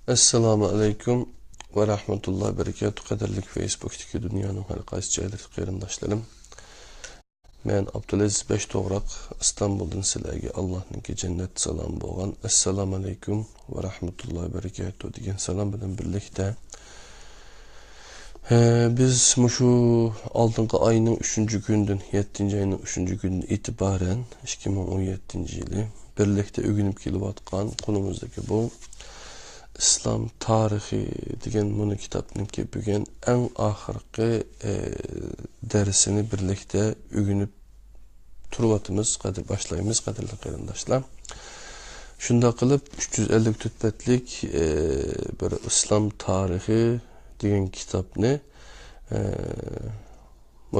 Assalamu alaikum ve rahmetullahi ve berekatuhu. Kaderlik Facebook'taki dünyanın her qaysı cayları qeyrindaşlarım. Men Abdülaziz Beştoğrak İstanbul'dan sizlerge Allah'ın cennet salamı boğan. Assalamu alaikum ve rahmetullahi ve berekatuhu degan salam bilan birlikte biz şu aldığınki ayının 3. günden 7. ayının 3. günden itibaren 2017 yılı birlikte ögünüp kelibatkan konumuzdaki bu İslam tarihi degan bunu kitapniki bugün en ahirki dersini birlikte ögünüp turvatımız kadir başlayımız kadirli qeyrindaşlar. Şunda kılıp 350 tütbetlik böyle İslam tarihi degan kitapni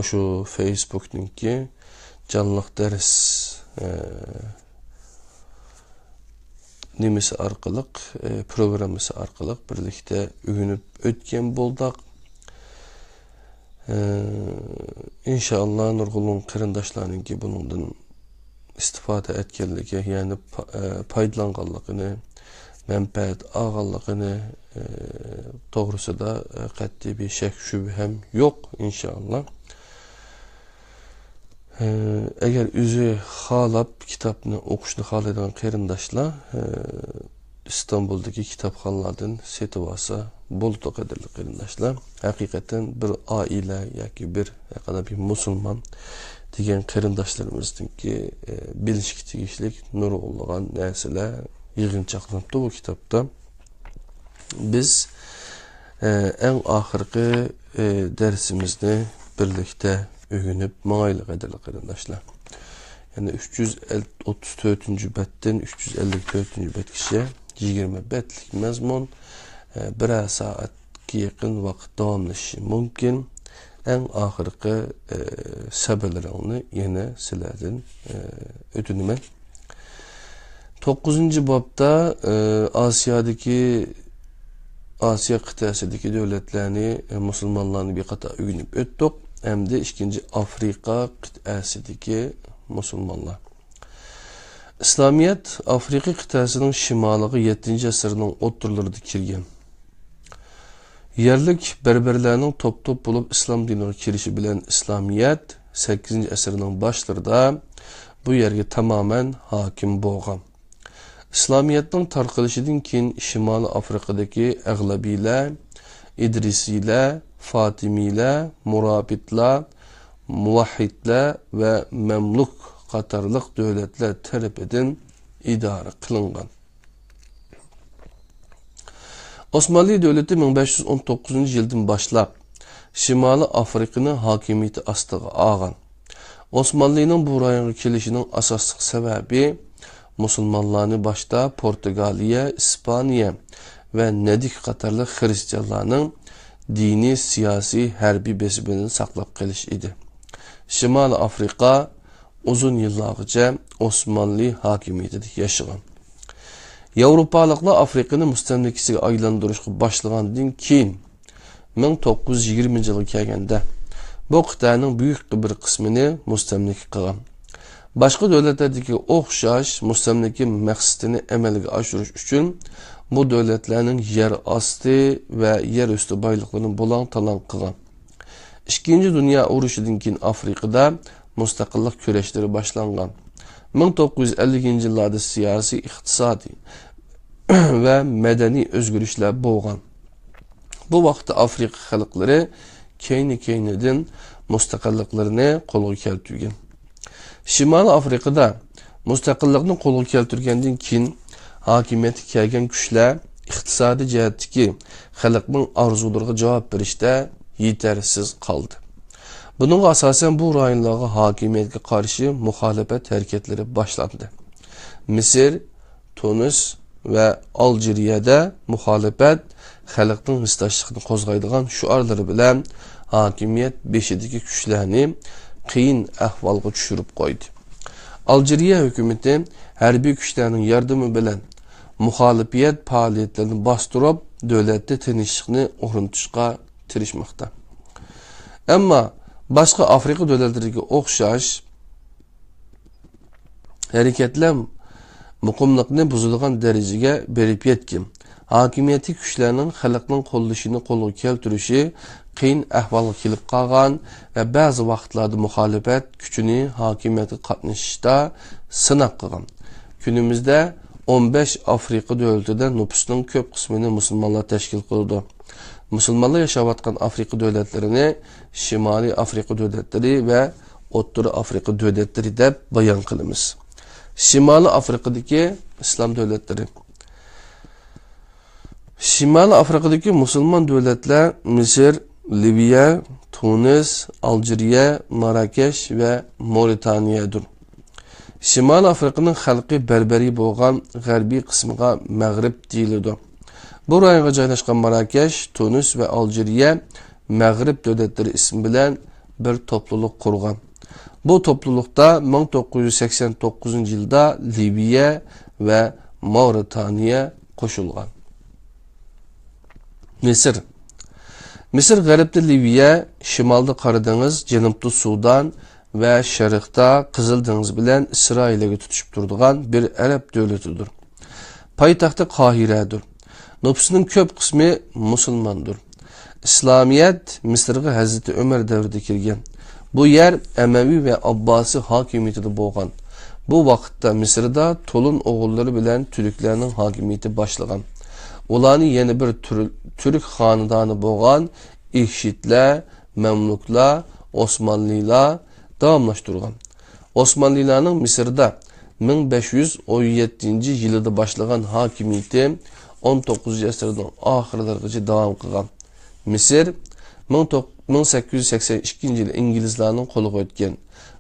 şu Facebook'niki canlıq ders nimesi arkalık, programısı arkalık birlikte ügünüp ötken boldak. İnşallah nurgulun qeyrindaşlarının ki bunundan istifade etkenligi, yani paydalanganlığını, menfaat ağanlığını doğrusu da qat'iy bir şek şübhem yok inşallah. Eğer üzü halap kitabını okuşunu halayan qeyrindaşlar İstanbul'daki kitapxanalardan setivasa boluta kadarlı qeyrindaşlar. Hakikaten bir aile yoki bir musulman degan qeyrindaşlarımızın ki bilishga tegishlik nur olgan narsalar yig'inchaqlanibdi bu kitapta. Biz en ahirki dersimizni birlikte ögünüp mağaylı kadarlı qeyrindaşlar. Yani 334. betten 354. betkiçe 20 betlik mezmun bir saatki yakın vakit davamlaşı mümkün. En ahirki sebelerini yine sizlerden ödünümen. 9. babda Asya kıtasındaki devletlerini, Müslümanlarını bir kata ögünüp öttük. Hem de 2. Afrika kıtasındaki Müslümanlar. İslamiyet Afrika kıtasının şimalığı 7. asırının oturlarında kirgen. Yerlik berberlerinin top bulup İslam dinine kirişi bilen İslamiyet 8. asırının başlarında bu yerge tamamen hakim boğan. İslamiyet'in tarqalışıdan keyin Şimali Afrika'daki Ağlabiler, İdrisiler, Fatimiler, Murabitler, Muvahhidler ve Memluk qatarlıq devletler tarafından idare kılıngan. Osmanlı Devleti 1519 yıldan başlap Şimali Afrika'nın hakimiyeti astığı ağan. Osmanlı'nın bu rayona kelişinin asaslıq sebebi Müslümanlarını başta Portugaliya, İspanya ve Nedik qatarlıq Hristiyanlarının dini, siyasi, hərbi besibini saklap keliş idi. Şimali Afrika uzun yıllarca Osmanlı hakimiyeti yaşayan. Avrupalıqlar Afrika'nın müstemlekesiga aylandırışqa başlagandan keyin 1920 yılı kelgende bu qıtanın büyük bir kısmını müstemleke qilgan. Başka devletlerdeki oxşaş müstemleke məqsədini əmələ aşırış üçün bu devletlerin yer astı ve yer üstü baylıklarını bulan talan qilgan. 2. Dünya Uruşu'dan keyin Afrika'da müstakillik köreşleri başlangan. 1950 yıllarda siyasi, iktisadi ve medeni özgürlükler boğan. Bu vaxtda Afrika xalqları keyni-keynidin müstakilliklerini qolga keltirgan. Şimali Afrika'da müstakillikni qolga keltirgandan keyin hakimiyeti kelgan kuchlar iqtisadi jihatdagi xalqning arzularına cevap verişte yetersiz kaldı. Bununla asasen bu rayonlarga hakimiyetga karşı muhalefet hareketleri başlandı. Mısır, Tunis ve Aljeriyada muhalefet xalqning histoshligini qo'zg'aydigan shuarlari bilan hakimiyet beshidagi kuchlarni qiyin ahvolga tushirib qo'ydi. Aljeriya hukumati harbiy kuchlarning yordami bilan muhalefet faaliyetlerini bastırıp devlette tinchlikni o'rnatishga tirishmoqda. Ama başka Afrika devletlerindeki o'xshash hareketler muqimlikni buzilgan dereceye berip yetkin. hakimiyeti kuchlarning xalqning qo'llashini qo'lga keltirishi qiyin ahvolga kelib qolgan va ba'zi vaqtlarda muxolifat kuchini hakimiyatga qatnashishda sinab qilgan. Günümüzde 15 Afrika davlatida nüfusunun ko'p qismini musulmonlar tashkil qiladi. Musulmonlar yashayotgan Afrika davlatlarini Shimoliy Afrika davlatlari va O'rta Afrika davlatlari deb bayon qilamiz. Shimoliy Afrikadagi islom davlatlari. Shimoliy Afrikadagi musulmon davlatlar Misr, Liviya, Tunis, Aljeriya, Marakesh va Mauritaniyadir. Shimoliy Afrikaning xalqi berberi bo'lgan g'arbiy qismiga Mag'rib deyiladi. Bu rayonga joylashgan Marakesh, Tunis va Aljeriya Mag'rib davlatlari ismi bilan bir to'plulik qurgan. Bu to'plulikda 1989 yilda Liviya va Mauritaniya qo'shilgan. Misr g'arbda Liviya, shimolda Qora dengiz, janubda Sudan ve Şərqdə Qızıl Dəniz bilan İsrail'e tutuşup turduğan bir Arab dövlətidir. Paytaxtı Qahirədir. Nüfusunun köp qismi musulmandır. İslamiyet Mısır'a Hazreti Ömer devrinde kirgen. Bu yer Əməvi ve Abbasi hakimiyeti bolğan. Bu vaqtda Mısır'da Tolun oğulları bilan Türklərinin hakimiyeti başlagan. Ularni yeni bir Türk xanədanı bolğan İhşitlər, Məmluklar, Osmanlılar davamlaştırgan. Osmanlılarning Mısır'da 1517 yılında başlagan hakimiyeti 19. asırning oxirlarigacha davom qilgan. Misr 1882 yılı İngilizlarning qo'liga o'tgan.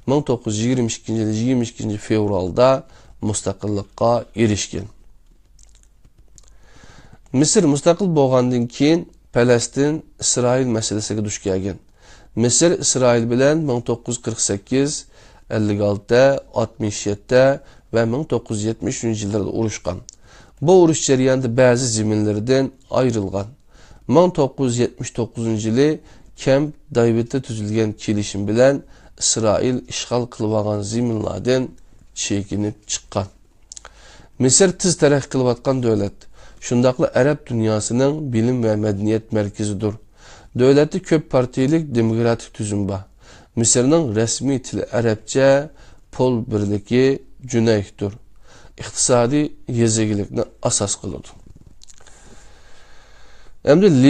1922 yılı 22 fevralda mustaqillikqa erishgan. Misr mustaqil bo'lgandan keyin Falastin İsrail masalasiga duch kelgan. Misr İsrail bilan 1948, 56, 67 ve 1973 yıllarda urushgan. Bu urush jarayonida ba'zi zaminlardan ayrılgan. 1979 yılı Camp David'de tuzilgan kelishim bilan İsrail işgal qilib olgan zaminlardan chekinib chiqqan. Misr tiz taraqqiy qilayotgan davlat. Shundaqla Arab dunyosining bilim ve medeniyet merkezidir. Devleti köp partilik demokratik tüzüm var. Mısır'ın resmi tili Arapça, pol birliki cüneyhtir. İktisadi yezigilikni asas kılıdır. Emri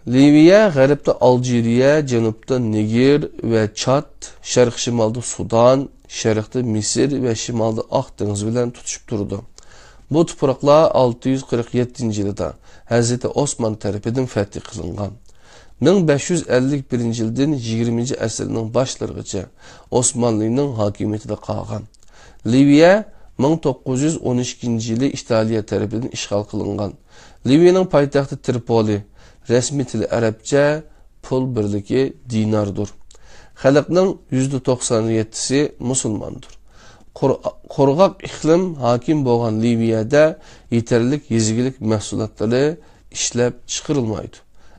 Liviya, g'arbda Aljeriya, janubda Niger ve Çad, şarq şimalda Sudan, şarqda Misr ve şimalda Akdeniz bilan tutuşup durdu. Bu topraklar 647 yılda Hazreti Osman tarafından fethi kılıngan. 1551 yıldan 20. əsrinin başlarıgacha Osmanlı'nın hakimiyetinde qalğan. Liviya 1912 yılı İtaliya tarafından işgal kılıngan. Liviya'nın paytaxtı Tripoli, resmi tili Arapça, pul birligi dinardır. Xalqning %97'si musulmandır. Qurg'oq iqlim hakim bo'lgan Liviyada yeterlik yezigilik mahsulotları ishlab chiqarilmaydi.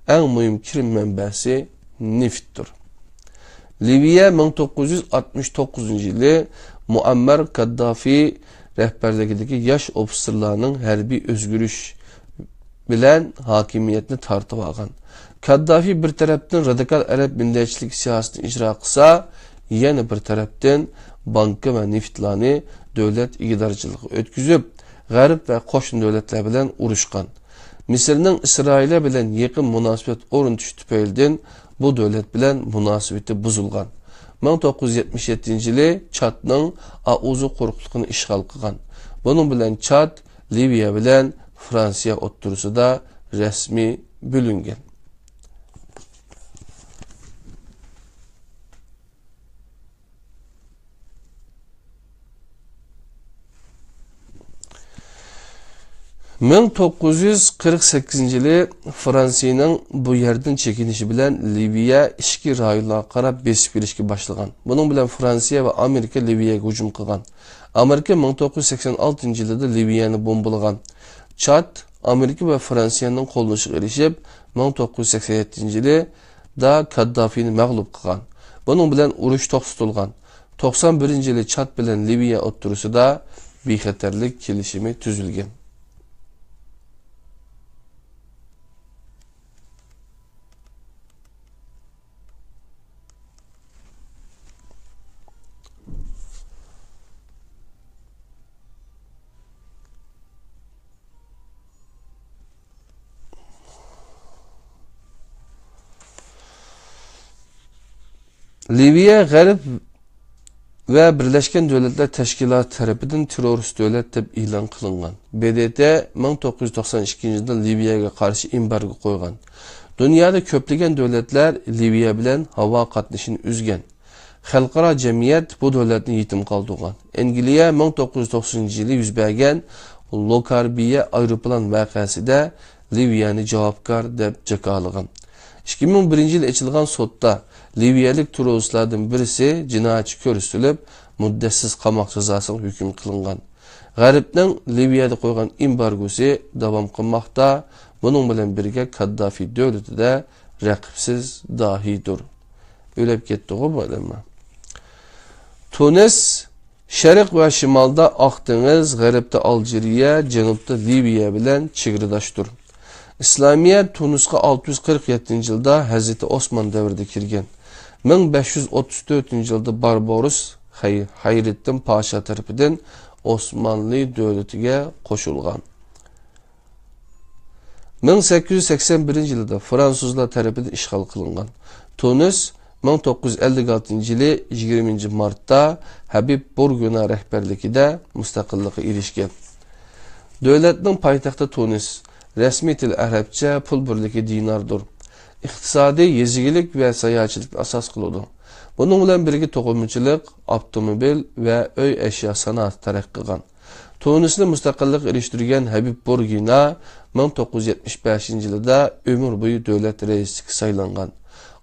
En mühim kirim mənbəsi neftdir. Liviya 1969 yılı Muammer Kaddafi rəhbərligidəki yaş ofisirlarının hərbi özgürüş bilen hakimiyetini tartıb alğan. Kaddafi bir taraftan radikal Arab millətçilik siyasətini icra qılsa, yeni bir taraftan banka ve neftlarını dövlət iqtidarçılığı ötküzüb, G'arb ve qoşun dövlətlər bilen uruşqan. Mısır'ın İsrail'e bilen yakın münasebet orun düştü peyilden bu devlet bilen münasebeti buzulgan. 1977 yılı Çad'ның Auzu quruqluğunu işgal qilgan. Bunun bilen Çad, Liviya bilen Fransiya o'tturusu da resmi bölüngen. Mən 1948 yılı Fransa'nın bu yerden çekinişi bilen Liviya işki rayonlarga qarab besip girişki başlagan. Bunun bilen Fransa ve Amerika Liviya'ya hücum qilgan. Amerika 1986 yılında Liviya'ni bombalagan. Çad, Amerika ve Fransa'nın qo'llashiga erishib 1987 yılı da Kaddafi'ni mağlup qilgan. Bunun bilen urush to'xtatilgan. 91 yılı Çad bilen Liviya o'tturusu da bexatarlik kelishimi tuzilgan. Liviya G'arb ve Birleşken Devletler Teşkilatı tarafından terörist devlet deb e'lon qilingan. BDT 1992 yılda Liviyaga qarshi embargo qo'ygan. Dunyoda ko'plagan davlatlar Liviya bilan havo qatnashini uzgan. Xalqaro jamiyat bu davlatni yetim qoldirgan. Angliya 1990-yili yuz bergan Lokarbiya aeroplan voqeasida Liviyani javobgar deb jakolagan. 2001-yil açılgan sotda Liviyalik teröristlerden birisi cinayetçi körüstülüp müddətsiz qamaq cezasına hüküm kılıngan. G'arbning Liviyada qo'ygan embargosi davom qilmoqda. Bunun bilan birga Kaddafi davlati de raqibsiz dahidir. O'lib ketdi bu odamlar. Tunis Şərq ve şimalda Aq Deniz, G'arbda Aljeriya, Janubda Liviya bilan chegaradoshdir. İslamiyet Tunis'e 647 yılda Hazreti Osman devrinde kirgen. 1534 yılda Barbaros Hayrettin Paşa tarafından Osmanlı devletine koşulgan. 1881 yılda Fransızlar tarafından işgal kılıngan. Tunis 1956 yılı 20 Mart'ta Habib Bourguiba rehberlikide müstakilliğe erişken. Devletin payitaxtı Tunis. Resmi til Arapça pul birligi dinardır. İqtisadi yezigilik ve sayahatçilik asas kılıdı. Bunun bilan birga to'qimachilik, avtomobil ve öy eşya sanat taraqqiy qilgan. Tunisni mustaqillik erishtirgan Habib Bourguiba 1975 yılda ömür boyu devlet reisligiga saylangan.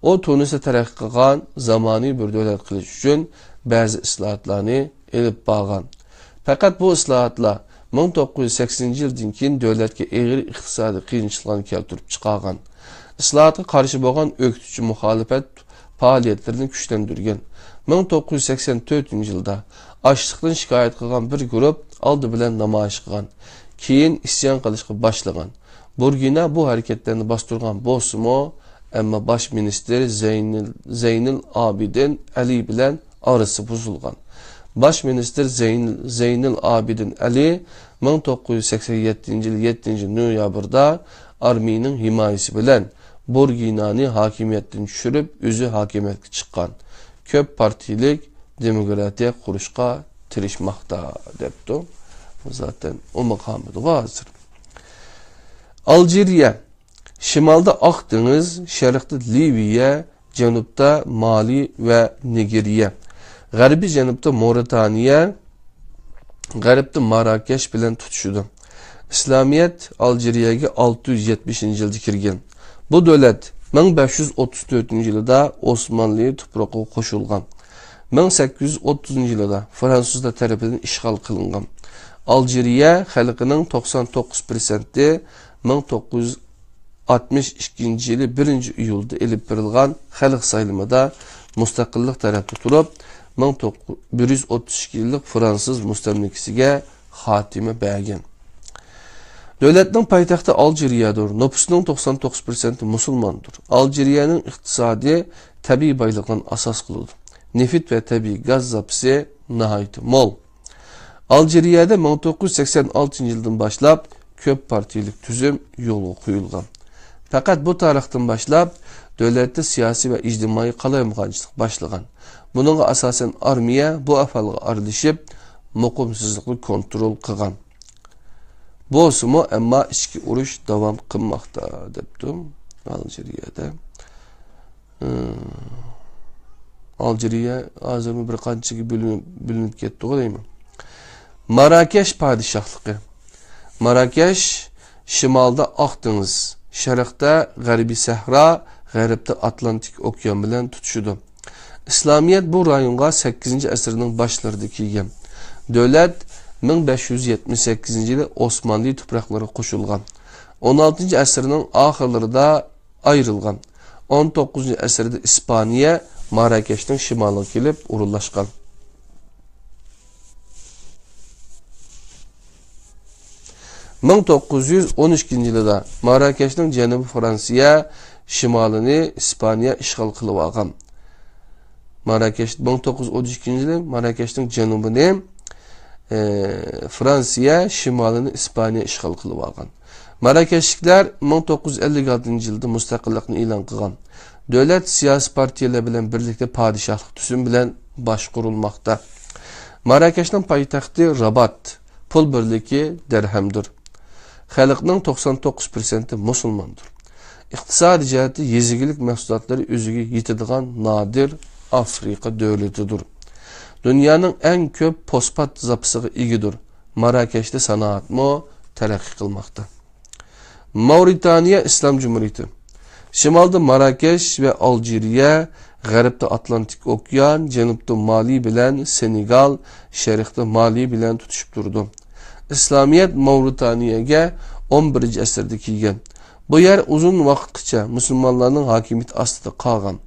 O Tunisda taraqqiy qilgan zamoniy bir devlet qilish uchun ba'zi islohotlarni elib borgan. Faqat bu islohotlar 1980 yıldan keyin devletke ağır iqtisadi qiyinchiliklarni keltirib chiqargan. Islohotga qarshi bo'lgan o'qituvchi muxolifat faoliyatlarini kuchlantirgan. 1984 yılda açlıktan şikayet qilgan bir guruh oldi bilan namoyish qilgan. Keyin isyon qilishga boshlagan. Bourguiba bu hareketlerini bostirgan bo'lsa-mu, ammo bosh minister Zeynil Abidin Ali bilan arası buzilgan. Baş minister Zeynil Abidin Ali 1987 yıl 7. noyabrda armiyinin himayesi bilen Bourguiba'ni hakimiyetten düşürüp özü hakimiyetke çıkan. Köp partilik demokratiya kuruşqa tirişmaqda depti. Zaten o makamıdır hazır. Aljeriya şimalda Aq Deniz, şərqdə Liviya, cənubda Mali ve Nigeriya. G'arbiy janubda Moritaniya, g'arbda Marakesh bilan tutuşudu. İslamiyet Aljeriyaga 670 yılda kirgan. Bu devlet 1534 yılda Osmanlı tuproqqa qo'shilgan. 1830 yılda Fransızlar tarafından işgal kılıngan. Aljeriya xalqining 99% 1962 yılı 1 iyulda elib berilgan xalq sayılmada mustaqillik tarafda turib 1932 yıllık Fransız müstemlikisiga xatime bergan. Devletning paytaxti Aljeriyadır. Nüfusunun 99% musulmandır. Aljeriyaning iqtisadi tabiiy boyliqdan asas qiladi. Nefit ve tabiiy gaz zapisi nahayeti mol. Aljeriyada 1986 yıldan başlap köp partilik tüzüm yolu qo'yilgan. Fakat bu tarixdan başlap devlette siyasi ve ictimai qalaymaganchilik başlagan. Bununla asasen armiya bu afalga aralashib muqimsizlikni kontrol qilgan. Bo'lsa-mu, ammo ichki urush davom qilmoqda debdim Aljeriyada. Aljeriya hozir bir qanchaga bo'linib ketdi deymi? Marakesh podshohligi. Marakesh shimolda Oq dengiz, sharqda G'arbiy Sahra, g'arbda Atlantik okean bilan tutishudi. İslamiyet bu rayonga 8. asrning boshlarida kelgan. Devlet 1578 yılı Osmanlı toprakları qo'shilgan. 16. asrning oxirlarida ayrılgan. 19. asrda İspaniya Marakeshning shimoliga kelib o'rinlashgan. (1912 yılda Marakeshning janubi Fransiya, shimolini İspaniya ishg'ol qilib olgan. Marakesh 1912 yılı Marakeshning janubini Fransiya, shimolini İspaniya ishg'ol qilib olgan. Marakeshliklar 1956 yılda mustaqillikni e'lon qilgan. Devlet siyasi partiyalar bilen birlikte padişahlık tüsüm bilen başkurulmakta. Marrakeş'nin payitaxtı Rabat, pul birliki dirhemdir. Xalqning 99% musulmandır. İqtisadi cihati yezigilik mahsulotları özüge yetadigan nadir Afrika devletidir. Dünyanın en köp fosfat zapısıga egidir. Marrakeş'te sanaatmo terakki kılmakta. Mauritaniya İslam Cumhuriyeti. Şimalda Marrakeş ve Algeriya, G'arbda Atlantik Okyan, Janubda Mali bilen Senegal, Şerqda Mali bilen tutuşup durdu. İslamiyet Mauritaniyaga 11. asırda kelgan. Bu yer uzun vaqtgacha musulmonlarning hakimiyeti ostida qolgan.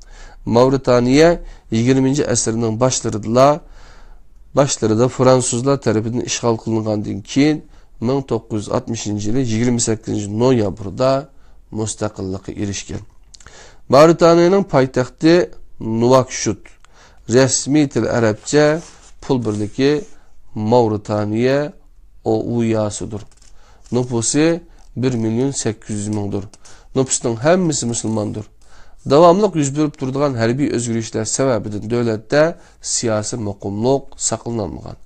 Mauritaniya 20. asrning başlarida Fransuzlar tarafidan ishg'ol qilingandan keyin 1960 yılı 28 noyabrda mustaqillikka erishgan. Mauritaniyaning poytaxti Nouakchott. Resmi til Arabcha pul birligi Mauritaniya Ouyasıdır. Nüfusu 1.800.000'dir. Nüfusning hammasi musulmondir. Davamlıq yüz berip turadigan harbiy o'zgarishlar sababidan davlatda siyosiy muqimlik saqlanmagan.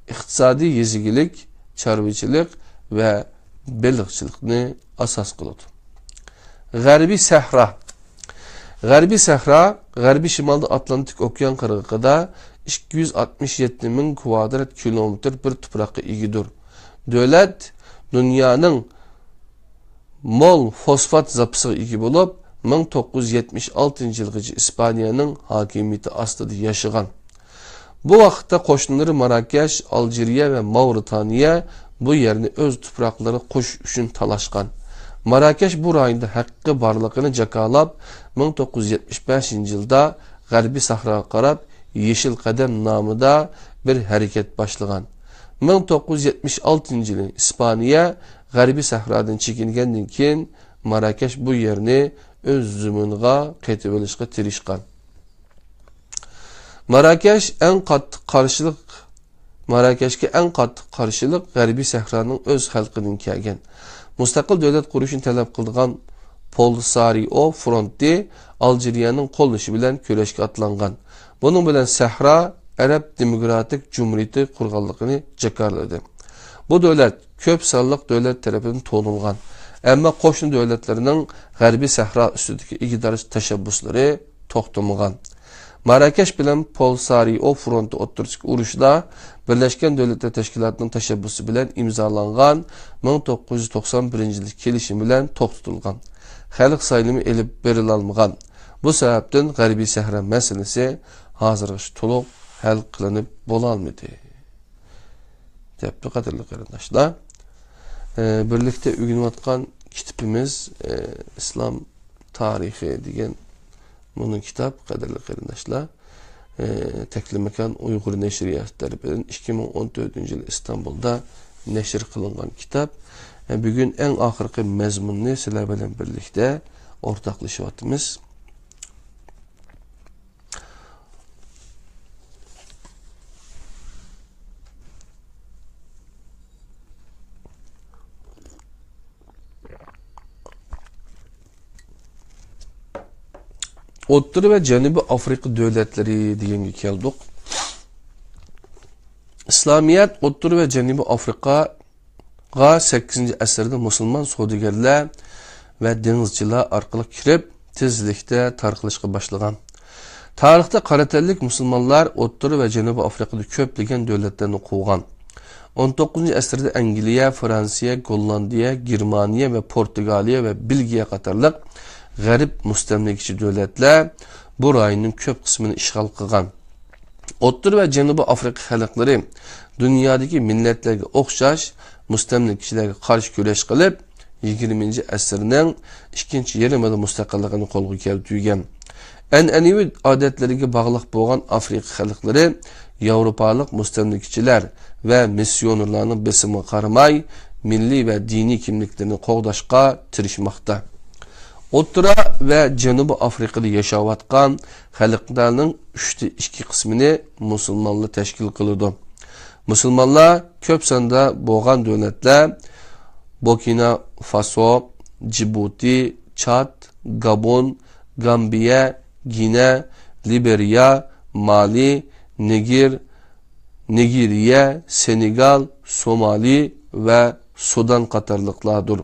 İqtisadi yezigilik, chorvachilik ve baliqchilikni asos qiladi. G'arbiy Sahra. G'arbiy Sahra, G'arbiy Shimolda Atlantik Okyan qirg'og'ida 267.000 kvadrat kilometr bir tuproqqa egidir. Devlet dünyanın mol fosfat zapısıga ega bo'lib, 1976 yılgacha İspanya'nın hakimiyeti ostida yaşagan. Bu vaqtda qo'shnilari Marrakesh, Algeriya ve Mauritaniya bu yerini öz tuproqlari qo'shish uchun talashgan. Marrakesh bu rayonda haqqi barligini jakalab, 1975 yılda G'arbiy Sahroga qarab Yeşil Qadam nomida bir harakat boshlagan. 1976 yılı İspanya G'arbiy Sahrodan chekingandan keyin Marrakesh bu yerini öz zuminiga qaytib olishga tirishgan. Marrakeshga en qattiq qarshilik G'arbiy Sahroning öz xalqidan kelgan. Mustaqil davlat qurishni talab qilgan Polisario fronti Algeriyaning qo'llashi bilan kurashga atlangan. Bunun bilan Sahra Arab Demokratik Cumhuriyeti qurganligini jakarladı. Bu devlet köp sonliq devlet tarafından to'nilgan. Ammo qo'shni davlatlarning G'arbiy Sahra ustidagi egidarish tashabbuslari to'xtamagan. Marrakesh bilan Polisario fronti o'rtasidagi urushda Birleşken Devletler Teşkilatı'nın tashabbusi bilan imzolangan 1991 yil kelishim bilan to'xtatilgan. Xalq saylimi elib berilolmagan. Bu sababdan G'arbiy Sahra masalasi hozirgacha to'liq hal qilinib bo'lolmadi. Depli qadrli qarindoshlar, birlikte o'rganayotgan kitobimiz İslam Tarihi degan bunun kitap qadrli qarindoshlar, Teklimekan Uyg'ur Neshriyat tarafidan 2014 yil İstanbul'da neşr qilingan kitap. Bugün en oxirgi mazmunni sizlar bilan birlikte o'rtoqlashyapmiz. O'rta ve Janubiy Afrika devletleri deganga keldik. İslamiyet O'rta ve Janubiy Afrikaga 8. asırda musulmon savdogarlar ve dengizchilar orqali kirib, tezlikda tarqalishga boshlagan. Tarixda qora tanlik musulmonlar O'rta ve Janubiy Afrikada ko'plagan davlatlarni quvgan. 19. asırda Angliya, Fransiya, Gollandiya, Germaniya ve Portugaliya ve Belgiya qatorliq G'arb mustamlakachi davlatlar bu rayonning ko'p qismini ishg'ol qilgan. O'rta ve Janubiy Afrika xalqlari dunyodagi millatlarga o'xshash mustamlakachilarga qarshi kurash qilib, 20. asrning ikkinchi yarmida mustaqilligini qo'lga keltirgan. An'anaviy odatlariga bog'liq bo'lgan Afrika xalqlari Yevropalik mustamlakachilar ve missionerlarning besimiga qaramay, milliy ve diniy kimliklerini qo'g'dashga tirishmoqda. O'rta ve Janubiy Afrikada yashayotgan xalqlarning 2 qismini musulmonlar tashkil qiladi. Musulmonlar ko'p sonda bo'lgan davlatlar Burkina Faso, Djibouti, Chad, Gabon, Gambiya, Gine, Liberya, Mali, Nigeriya, Senegal, Somali ve Sudan qatarlıqlardır.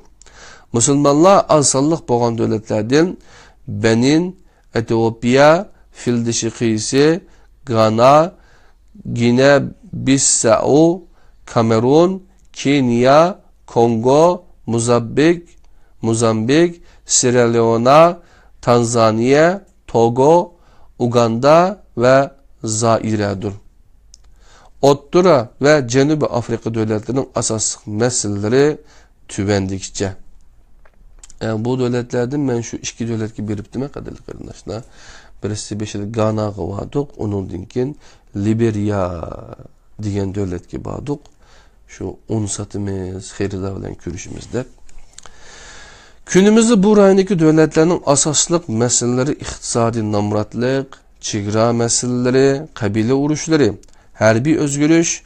Müslümanlar az sonliq bo'lgan davlatlardan Benin, Etiopiya, Fildişi, Gana, Gine-Bissau, Kamerun, Kenya, Kongo, Mozambik, Sierra Leone, Tanzanya, Togo, Uganda ve Zaire'dir. O'rta ve Cenubi Afrika devletlerinin asas meseleleri tüvendikçe. Yani bu devletlerden ben şu iki devletki biriptime kadarlık arkadaşlar. Birisi beşeri Gana'ga vardık. Onun dinkin Liberya diyen devletki vardık. Şu un satımız, xeyirler bilen görüşümüzde. Günümüzde bu rayındaki devletlerin asaslık meseleleri iktisadi namratlık, çigra meseleleri, kabile uruşları, harbiy özgürlüş,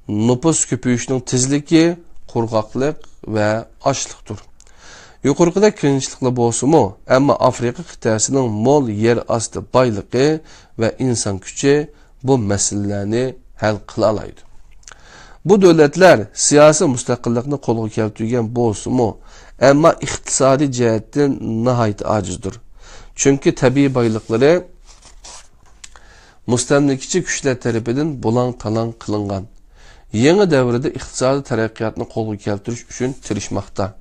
nüfus köpüyüşünün tezliki, kurgaklık ve açlıktır. Yukarıda kırınçlıkla bolsumu, ama Afrika kıtasının mol yer astı baylığı ve insan gücü bu meselelerini hal kılalaydı. Bu devletler siyasi müstakillikni qo'lga keltirgan bolsumu, ama iktisadi cihetten nihayet acizdir. Çünkü tabii baylıkları mustamlikichi kuchlar tarafidan bulang-talang qilingan. Yangi davrda iqtisodiy taraqqiyotni qo'lga keltirish uchun tirishmoqda.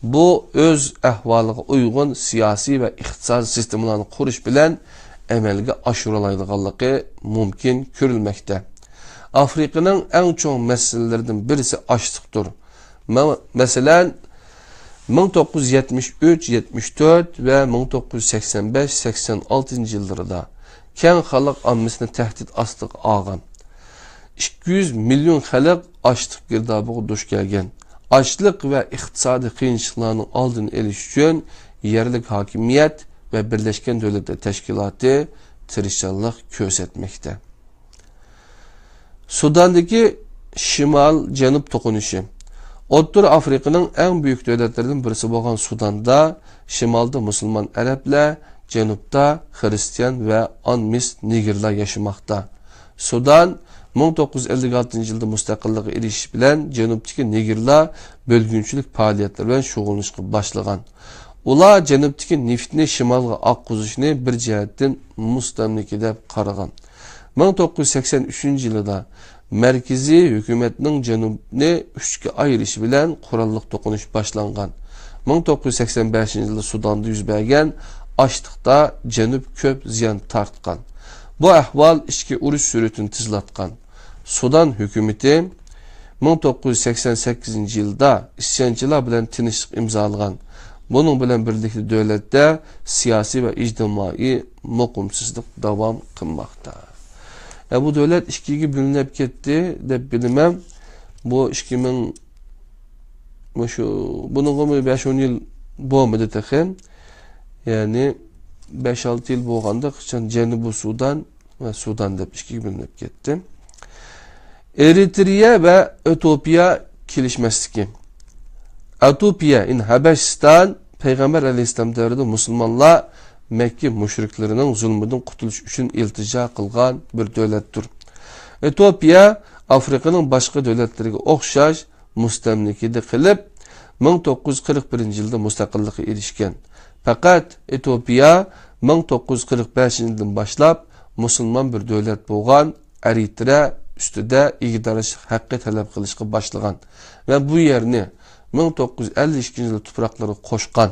Bu öz ahvoliga uyg'un siyosiy va iqtisodiy sistemalarni qurish bilan amalga oshirilaydiganligi mumkin ko'rilmoqda. Afrikaning eng cho'ng masalalaridan birisi ochliqdir. Masalan, 1973, 74 ve 1985-86 yıllarında keng xalq ommasini tahdid ostiga olgan. 200 milyon xalq ochliq girdobiga duch kelgan. Ochliq ve iqtisodiy qiyinchiliklarning oldini olish uchun yerlik hokimiyat ve Birleşken Devletler Teşkilatı tirishchanlik ko'rsatmoqda. Sudandagi shimol-janub to'qinishi. O'rta Afrika'nın en büyük devletlerinden birisi olan Sudan'da, şimalda Müslüman Araplar, Cenub'da Hristiyan ve Anmis Nigirler yaşamakta. Sudan 1956 yılda müstakilliğe erişiş bilen Cenub'daki Nigirler bölgünçülük faaliyetleri bilen şug'ullanishga başlagan. Ular Cenub'daki neftni şimalga oqqizishni bir jihatdan mustamlika deb qaragan. 1983 yılda Merkezi hükümetinin Cenub'ni 3'ge ayırışı bilen kurallık dokunuş başlangan. 1985 yılda Sudan'da yüz bergen açlıkta Cenub köp ziyan tartkan. Bu ahval içki uruş sürütünü tizlatkan. Sudan hükümeti 1988 yılda isyancılar bilen tinişlik imzalagan. Bunun bilen birlikte devlette siyasi ve ictimai mukumsuzluk devam kılmakta. Bu devlet işkiga bölünüp ketdi deb bilmem. Bu 2000 bunun 5-10 yıl bo'lmadi texin. Yani 5-6 yıl bo'lganda Cenubi Sudan ve Sudan deb işkiga bölünüp ketdi. Eritreya ve Etiopiya kelishmasligi. Etiopiya in Habeşistan Peygamber Aleyhisselam davrida Müslümanlar Mekke müşriklerinin zulmünden kurtuluş için iltica kılgan bir devlettir. Etiopiya, Afrika'nın başka devletlerine okşaş mustamlikide kılıp 1941 yılda müstakillikə erişken. Fakat Etiopiya 1945 yıldan başlap Müslüman bir devlet bolgan Eritrea üstüde iqtidarlash haqqı talep kılışqa başlagan ve bu yerini 1952 yılda toprakları qoşqan.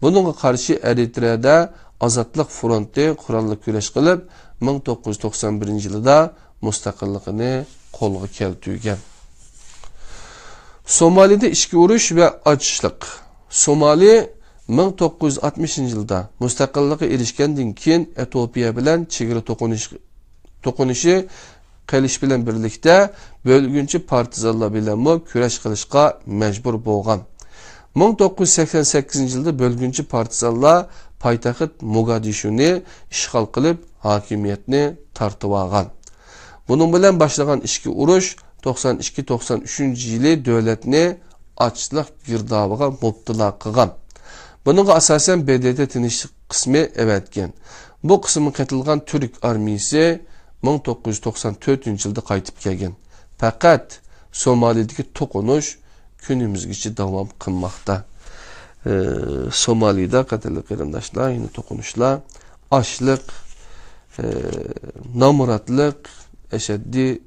Bununla karşı Eritre'de Azatlık Fronti kurallı güreş kılıp 1991 yılda müstakilliğini qo'lga keltirgan. Somali'de içki uruş ve açlık. Somali 1960 yılda müstakilliğe erişkenden keyin Etiopiya bilen chegara to'qinishi qilish bilan birlikte bölgünçü partizanlar bilan güreş qilishga mecbur bo'lgan. 1988 yılda bölgünçü partizanlar paytaxt Mogadishu'ni işgal qilib hakimiyetini tartib algan. Bunun bilan başlagan içki uruş 92-93 yılı devletini açlık girdabıga mubtila qilgan. Bununla asasen BDT tinchlik qismi evatgan. Bu qismi qatılgan Türk armiyasi 1994 yılda qaytib kelgan. Faqat Somalidagi to'qinish kunimizgacha davom qilmoqda. Somalida qatl qarindoshlar, yine to'qinishlar, açlık, namuratlık, eşeddi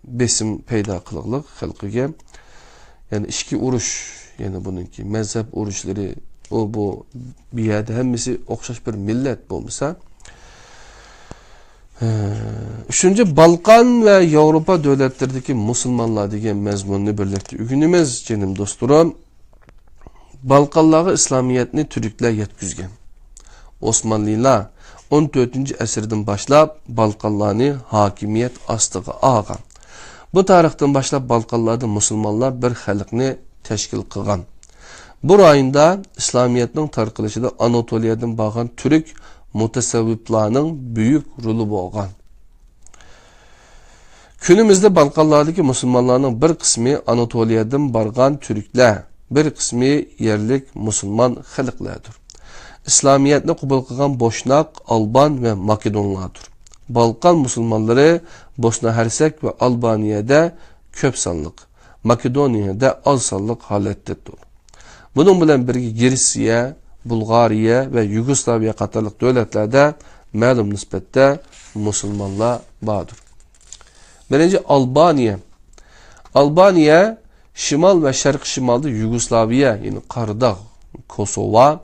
besim peyda qılıqlıq xalqiga. Yani işki uruş, yani bununki mezhep uruşları, bu bir yerde hemmisi oxşaş bir millet bolmasa. Üçüncü, Balkan ve Avrupa devletlerindeki Müslümanlar degan mezmununu birlikte ügünümüz canım dostlarım. Balkanlığa İslamiyetini Türkler yetkizgen. Osmanlılar 14. əsrdən başlap Balkanlarını hakimiyet astığı ağan. Bu tarixdən başlap Balkanlarda Müslümanlar bir xalqni təşkil qılğan. Bu rayında İslamiyetin tarqılışıda Anatoliyadan bağan Türk mutasavvıflarının büyük rolü bolğan. Günümüzde Balkanlardaki Müslümanların bir kısmı Anatoliyadan bargan Türkler, bir kısmı yerlik Müslüman xalqlardır. İslamiyetni qabul qilgan Boşnak, Alban ve Makedonlardır. Balkan Müslümanları Bosna Hersek ve Albaniyada köp sanlıq, Makedoniyada az sanlıq halettedir. Bunun bilan birga Gersiya, Bulgariya ve Yugoslaviya qatorliq devletlerde ma'lum nisbatda Müslümanlar bardır. Birinci Albaniya. Albaniya şimal ve şarq şimalda Yugoslaviya, yani Qaradağ, Kosova,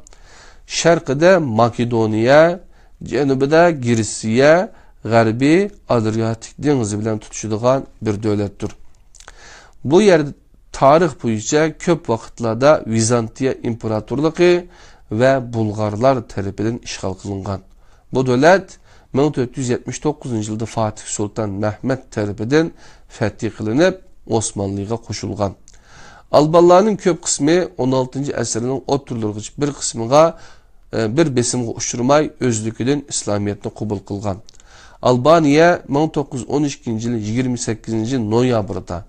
şarqida Makedoniya, janubida Gersiya, g'arbiy Adriatik dengizi bilan tutuşadigan bir devlettir. Bu yerde tarix bo'yicha ko'p vaqtlarda Vizantiya imperatorluğu ve Bulgarlar tarafidan işgal qilingan. Bu devlet 1479 yılda Fatih Sultan Mehmet tarafidan fethi qilinib Osmanlı'ya qo'shilgan. Albanlarning ko'p qismi 16. əsrinin o'ttirlirg'ich bir qismiga bir besimga uçurmay özlüküden İslamiyetni qabul qilgan. Albaniya 1912 yılı 28 noyabrda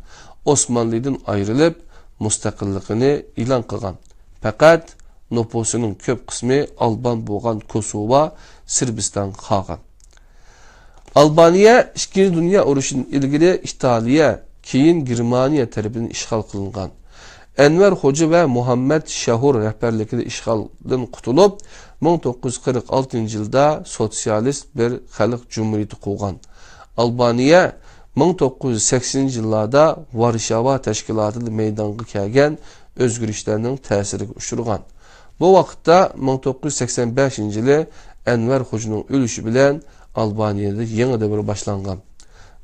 Osmanlı'dan ayrılıp müstakilligini ilan qilgan. Fakat nüfusunun ko'p qismi Alban bo'lgan Kosova, Sırbistan qolgan. Albaniya 2. Dünya Urushidan ilgili İtaliya, keyin Germaniya tarafidan işgal qilingan. Enver Hoca ve Muhammed Şahur rehberlikinde işgalden qutulup 1946 yılda sosyalist bir xalq cumhuriyeti kurgan. Albaniya 1980 yıllarda Varşava təşkilatı meydana kelgan özgürlüklərinin təsiriga uçurgan. Bu vaxtda 1985 yılı Enver Hoca'nın ölüşü bilen Albaniyada yeni devir başlangan.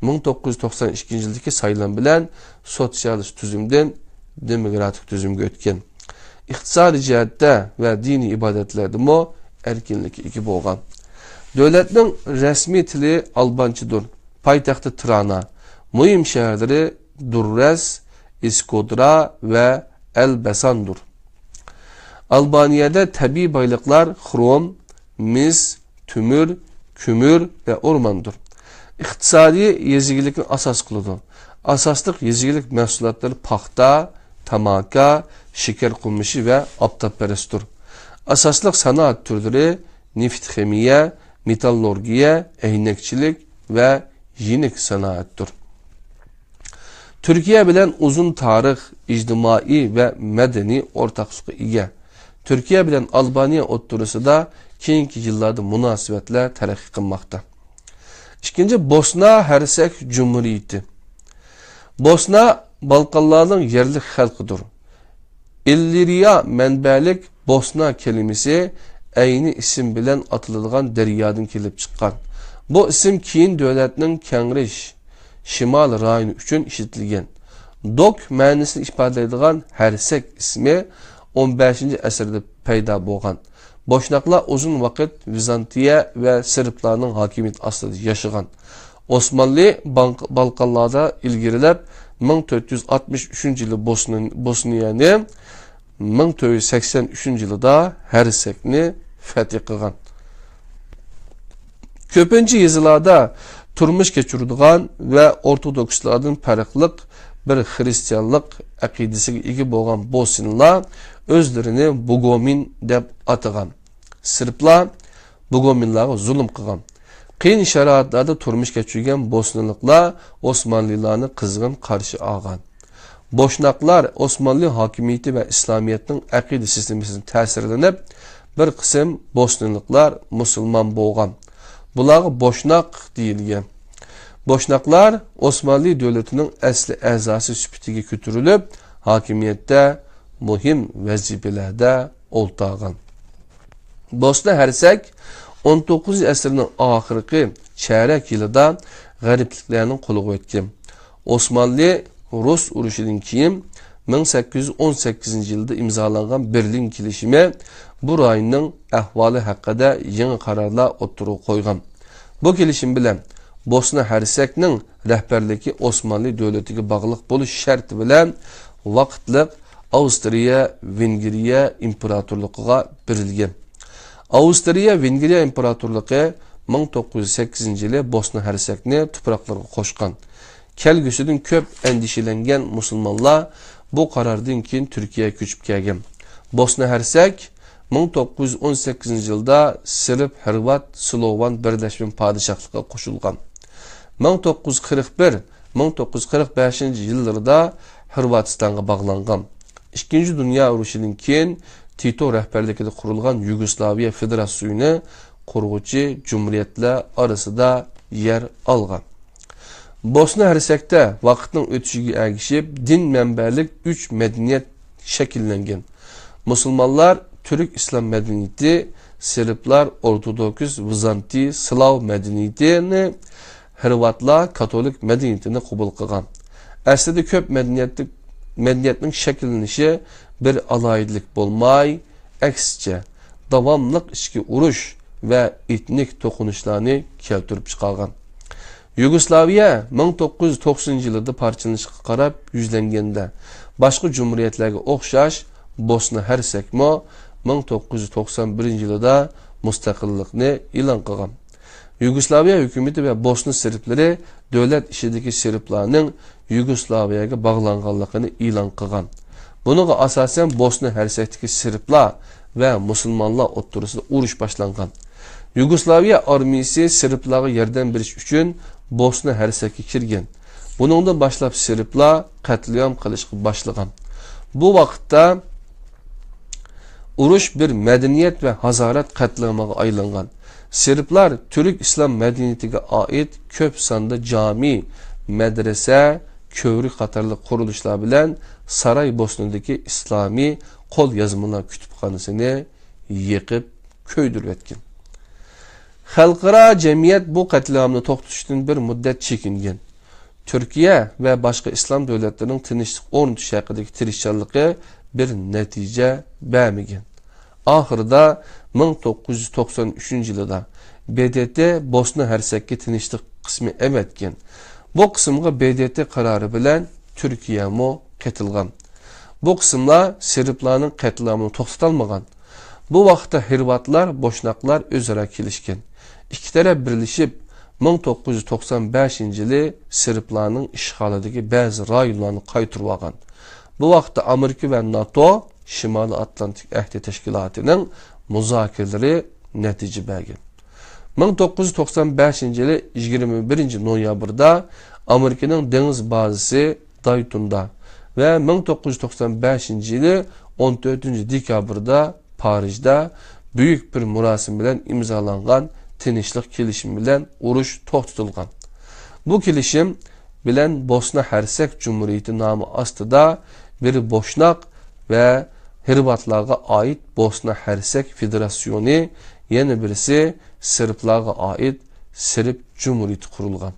1992 yıldaki sayılan bilen sosyalist tüzümden demokratik tüzümge ötken. İqtisadi cihetdə ve dini ibadetlerde mo erkinlik iki bolğan. Devletinin resmi tili Albançıdır. Paytaxtı Tirana, mühim şehirleri Durrës, İskodra ve Elbasan'dır. Albaniyada tabi baylıklar xrom, mis, tümür, kümür ve ormandır. İqtisadi yezigilikni asas qılıdı. Asaslık yezigilik məhsullatları paxta, tamaka, şeker qumuşu ve aptapperestdir. Asaslık sanaat türleri neft xemiye, metallurgiya, eynekçilik ve yinik sanaattir. Türkiye bilen uzun tarix, ictimai ve medeni ortaklığı ega. Türkiye bilen Albaniya o'ttirisi da keyingi yıllarda münasebetler terakki qilmoqda. İkinci Bosna Hersek Cumhuriyeti. Bosna Balkanların yerlik xalqidir. İlliriya menbelik Bosna kelimesi ayni isim bilen atıladigan deryadan kelib chiqqan. Bu isim keyin devletinin Kengrish Şimal rayonu üçün işitilgan. Dok ma'nosini ifodalaydigan Hersek ismi 15. əsrdə payda bo'lgan. Boşnaqlar uzun vaqt Vizantiya ve Sırplarning hakimiyet ostida yaşagan. Osmanlı Balkanlarda ilgirilib 1463 yılı Bosniyani, 1483 yılda Hersekni fethi qilgan. Köpüncü yazılarda turmuş keçirdiğen ve Ortodokslardan farklı bir Hristiyanlık aqidasiga ega bo'lgan Bosniylar özlerini Bugomin deb atagan. Sırplar Bugominlarga zulm qilgan. Qiyin sharoitlarda turmush kechirgan Bosniyaliklar Osmanlılarni qizg'in qarshi olgan. Boşnaklar Osmanlı hakimiyeti ve İslamiyet'in aqida sistemasidan ta'sirlanib, bir qism Bosniyaliklar musulmon bo'lgan. Bularga Boşnak deyilgan. Boşnaklar Osmanlı devletinin asli a'zosi sifatida ko'tarilib, hakimiyetde muhim vazifelerde o'ltirgan. Bosna Hersek 19 asrning oxirgi chorak yilida g'arbliklarning qo'liga o'tgan. Osmanlı Rus urushidan keyin 1818 yılda imzalangan Berlin kelishimi bu rayonning ahvoli haqida yangi qarorlar o'ttirib qo'ygan. Bu kelishim bilan Bosna Hersekning rahbarligi Osmanlı davlatiga bog'liq bo'lish sharti bilan vaqtliq Avstriya Vengriya imperatorligiga berilgan. Avstriya Vengriya imperatorligi 1908 yılı Bosna Hersekni tuproqlarga qo'shgan. Kelgüsüdün köp endişelengen Müslümanlar bu karardan keyin Türkiye'ye köçüp kelgan. Bosna Hersek 1918 yılda Sırp, Hırvat, Slovan birleşme padişahlığa qo'shilgan. 1941-1945 yıllarda Hırvatistan'a bağlangan. İkinci Dünya Urushidan keyin Tito rehberligida kurulgan Yugoslaviya Federasyonu qurg'uchi cumhuriyetler arasında yer algan. Bosna Hersek'te vaqtning o'tishiga ergishib din manbalik 3 medeniyet şekillengen. Müslümanlar Türk İslam medeniyeti, Sırplar Ortodoks Vizanti Slav medeniyetini, Hırvatlar Katolik medeniyetini qabul qilgan. Aslida köp medeniyetning şekillenishi bir alayidlik bo'lmay, aksicha davomliq ichki urush ve etnik to'qinishlarni keltirib chiqargan. Yugoslaviya 1990 yılında parçalanishga qarab yuzlanganda boshqa cumhuriyetlarga o'xshash Bosna Hersekmo 1991 yılında mustaqillikni e'lon qilgan. Yugoslaviya hukumati ve Bosna Sırpları davlat ishidagi Sırplarning Yugoslaviyaga bog'langanligini e'lon qilgan. Bunga asosan Bosna Hersekdagi Sırplar ve Müslümanlar o'rtasida urush boshlangan. Yugoslaviya armiyasi Sırplarga yordam berish uchun Bosna Hersek'e kirgen. Bunundan başlap Sırplar katliam qilishga başlagan. Bu vaqtda urush bir medeniyet ve hazarat katliamiga aylangan. Sırplar Türk İslam medeniyetiga ait köp sonda cami, medrese, kövrü qatorli qurilishlar bilan Saraybosnadagi islomiy qo'l yozmalar kutubxonasini yiqib ko'ydirib o'tgan. Xalqaro jamiyat bu qatliamni to'xtatishdan bir muddat chekingan. Türkiye ve başka İslam devletlerinin tinchlik o'rnatish haqidagi tirishchanligi bir natija bermagan. Ahirda 1993 yılında BDT Bosna Hersek'e tinchlik qismi emetgan. Bu qismga BDT qarori bilan Türkiye mo qatilgan. Bu qismlar Sırplarning qatliamini to'xtatolmagan. Bu vaqtda Hırvatlar, Boşnaklar o'zaro kelishgan. İki taraf birleşip 1995 yılı Sırplarning işgalidagi bazı rayonlarni qaytirib olgan. Bu vaqtda Amerika ve NATO Şimali Atlantik Ahdi Teşkilatı'nın muzokiralari natija bergan. 1995 yılı 21 noyabrda Amerika'nın deniz bazası Dayton'da ve 1995 yılı 14 dekabrda Paris'de büyük bir murasim bilan imzalangan tinchlik kelishim bilan urush to'xtatilgan. Bu kelishim bilan Bosna Hersek Cumhuriyeti nomi ostida bir Boşnak ve Hırvatlarga ait Bosna Hersek Federasyonu, yana birisi Sırplarga ait Sırp Cumhuriyeti qurilgan.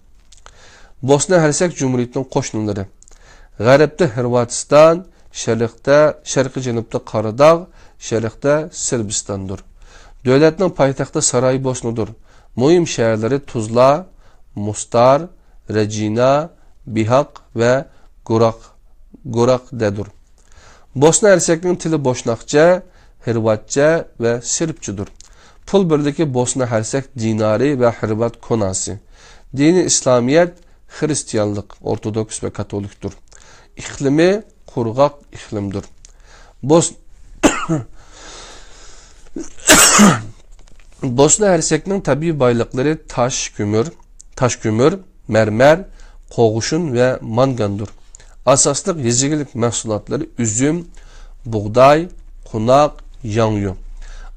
Bosna Hersek Cumhuriyetining qo'shnilari g'arbda Hırvatistan, sharqiy janubda Qaradağ, sharqda Sırbistondir. Devletinin payitaxtı Saraybosnadır. Muhim şehirleri Tuzla, Mostar, Regina, Bihak ve Gorak'dadır. Bosna Hersek'nin tili Boşnakça, Hırvatça ve Sırpçıdır. Pul birligi Bosna Hersek dinari ve Hırvat konası. Dini İslamiyet, Hristiyanlık, Ortodoks ve Katoliktir. iklimi kurgak iklimdir. Bosna Hersek'nin tabi baylıkları taş kömür, mermer, qoğuşun ve mangandır. Asaslık yezigilik mahsulatları üzüm, buğday, kunak, yanyu.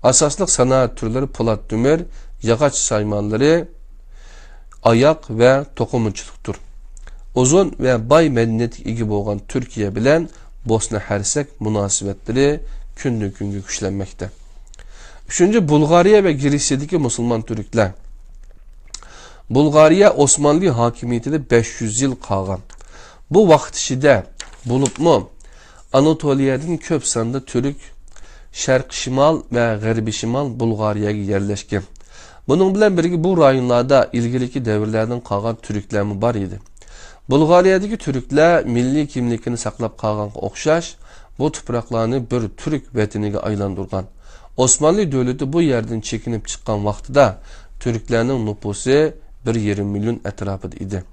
Asaslık sanaat türleri polat dümür, yağaç saymanları, ayak ve tokumunçuluktur. Uzun ve bay medeniyet igi boğan Türkiye bilen Bosna Hersek münasebetleri kündü güçlenmekte. Üçüncü, Bulgariya ve Giresya'daki Müslüman Türkler. Bulgariya Osmanlı hakimiyetinde 500 yıl kalgan. Bu vakt içinde bulup mu Anatolia'nın köp sanda Türk, Şarkı Şimal ve Garbi Şimal Bulgariya'ya yerleşken. Bunun bilen birgi bu rayonlarda ilgiliki devirlerden kalgan Türkler mi var idi? Bulgariyadaki Türkler milli kimlikini saklap kalgan okşaş, bu topraklarını bir Türk vataniga aylandırgan. Osmanlı devleti bu yerden çekinip çıkan vaxtida Türklerinin nüfusu 1,5 milyon etrafıda idi.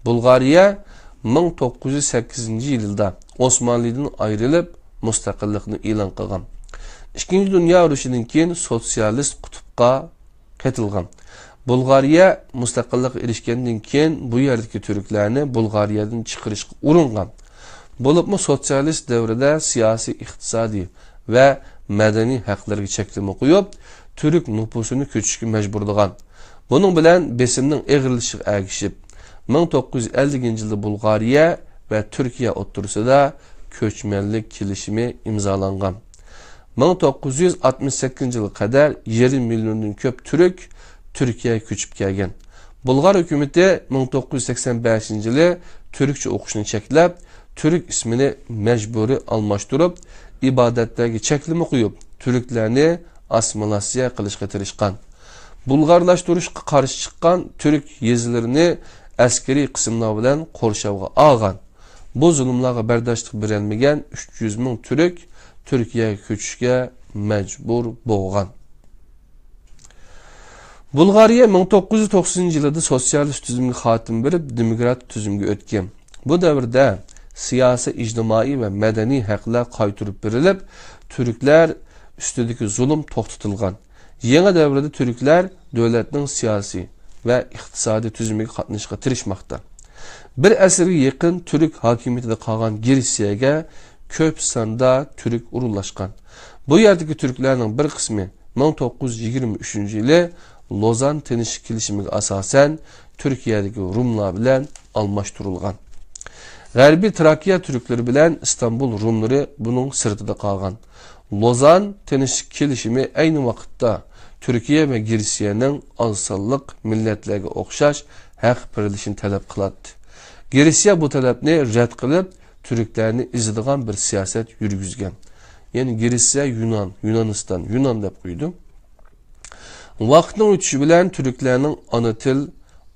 Bulgariya 1908 yılda Osmanlı'dan ayrılıp müstakillikni ilan qilgan. İkinci Dünya Urushidan keyin sosyalist kutupqa ketilgan. Bulgariya müstakillik erishgandan keyin bu yerdagi Türklarni Bulgariyadan chiqarishga uringan. Bo'libmi sosyalist davrida siyosiy, iqtisodiy ve medeni haklarga cheklama qo'yib, Türk nüfusunu ko'chishga majburlagan. Bunun bilan besimning eg'irlishi agishib, 1950 yılda Bulgariya ve Türkiye o'rtasida ko'chmanlik kelishimi imzolangan. 1968 yılı kadar 20 milyondan ko'p Türk Türkiye'ye ko'chib kelgan. Bulgar hükümeti 1985 yılı Türkçe o'qishni cheklab, Türk ismini mecburi almashtırıp, ibadetlerge cheklama qo'yib, Türklerni assimilasiya qilishga tirishgan. Bulgarlaştırışga qarshi chiqqan Türk yezilarini askeri qismlar bilan Qo'rshovga olgan. Bu zulmlarga bardoshlik berolmagan 300 ming Türk Türkiye'ye ko'chishga majbur bo'lgan. Bulgariya 1990 yılında sosyalist tüzümge xatim berib, demokrat tüzümge o'tgan. Bu davrda siyasi, ijtimoiy ve medeni haklar qaytarib berilib, Türkler üstüdeki zulüm to'xtatilgan. Yeni devrede Türkler devletinin siyasi ve iktisadi tüzümüge qatnashishga tirishmoqda. Bir asrga yaqin Türk hakimiyetinde qolgan Giresya'ga ko'p sonda Türk urulashgan. Bu yerdagi Türklerning bir qismi 1923 yılı Lozan Tinchlik kelishimiga asosan Türkiye'deki Rumlar bilan almashtirilgan. G'arbiy Trakiya Türkleri bilan İstanbul Rumları bunun sirtida qolgan. Lozan Tinchlik kelishimi aynı vaqtda Türkiye ve Giresya'nın azsalliq millatlarga o'xshash haq berilishini talab qiladi. Giresya bu talabni rad qilib, Türklerni izdigan bir siyaset yürgüzgen. Yani Giresya Yunanistan deb qo'ydi. Vaqtning o'tishi bilan Türklerning ana til,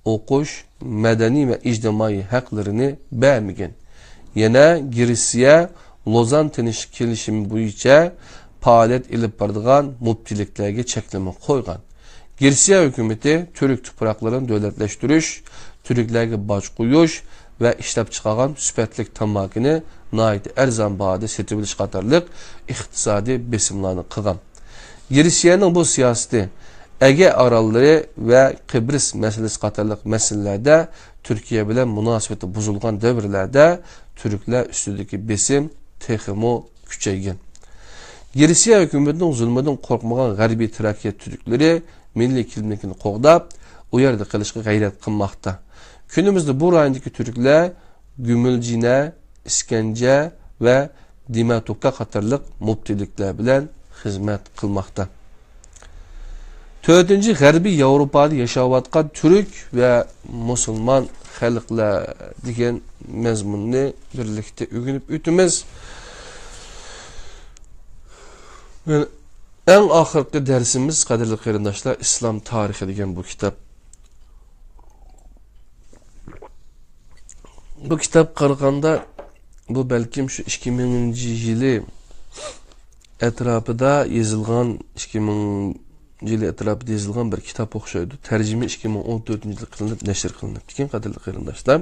o'qish, madaniy ve ijtimoiy haqlarini bermagan. Yana Giresya Lozan Tinchlik kelishimi bo'yicha faoliyat ilib boradigan muftiliklarga cheklama qo'ygan. Giresya hükümeti Türk topraklarını devletleştirish, Türklerge boj qo'yish ve ishlab chiqargan sifatli tamakini nayt arzon bahoda setib olish qatorliq iqtisodiy besimlarni qilgan. Giresya'nın bu siyosati Ege aralları ve Kıbrıs meselesi qatorliq meselelerdə Türkiye bilan münasebeti buzulgan devirlerde Türkler üstündeki besim texmo küçeygen. Giresya hükümetinin zulmünden korkmagan Garbi Trakiya Türkleri milli kimlikini qo'g'dab, u yerda qilishga g'ayrat qilmoqda. Günümüzde bu rayondagi Türkler Gümülcine, İskence ve Dimatokka qatorliq mubtiliklar bilan xizmat qilmoqda. 4. G'arbiy Yevropada yashayotgan Türk ve Müslüman xalqlar degan mazmunni birlikda o'rganib o'tamiz. En ahirki dersimiz qadrli qarindoshlar İslam tarixi degan bu kitap. Bu kitap qaraganda bu belkim şu 2000 yılı etrafida yozilgan 2000 yılı etrafında yazılgan bir kitap okşaydı. Tercüme 2014 yılı kılınıp neşir kılınıp diken kadirli kıyırındaşlar.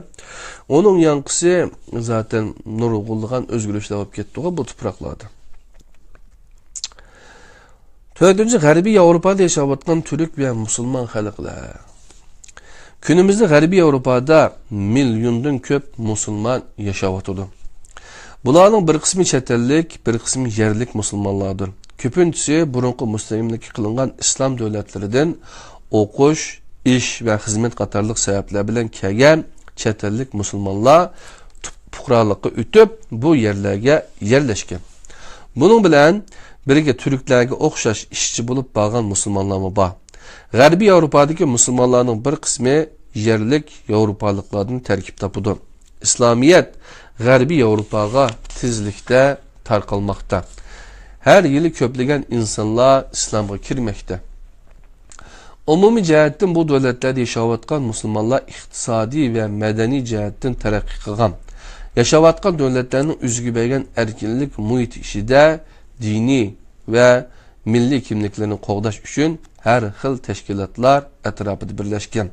Onun yankısı zaten nuru kulluğun özgürlüğüyle alıp gitti bu topraklarda. Dördüncü G'arbiy Avrupa'da yaşavatkan Türk ve Müslüman halklar. Günümüzde G'arbiy Avrupa'da milyondan köp Müslüman yaşavatıdı. Bularning bir qismi chet ellik, bir qismi yerlik musulmonlardir. Ko'pinchisi burunqi mustamlaka qilingan islom davlatlaridan o'qish, ish va xizmat qatorliq sabablar bilan kelgan chet ellik musulmonlar fuqarolikka o'tib bu yerlarga yerlashgan. Buning bilan birga turklarga o'xshash ishchi bo'lib qolgan musulmonlar bor. G'arbiy Yevropadagi musulmonlarning bir qismi yerlik yevropaliklardan tarkib topadi. İslamiyet G'arbiy Yevropaga tezlikda tarqalmoqda. Her yili ko'plagan insonlar islomga kirmoqda. Umumiy jihatdan bu davlatlarda yashayotgan musulmonlar iqtisodiy va madaniy jihatdan taraqqiy qilgan. Yashayotgan davlatlarning o'ziga bergan erkinlik muhiti ishida diniy va milliy kimliklarni qo'g'dash uchun har xil tashkilotlar atrofida birlashgan.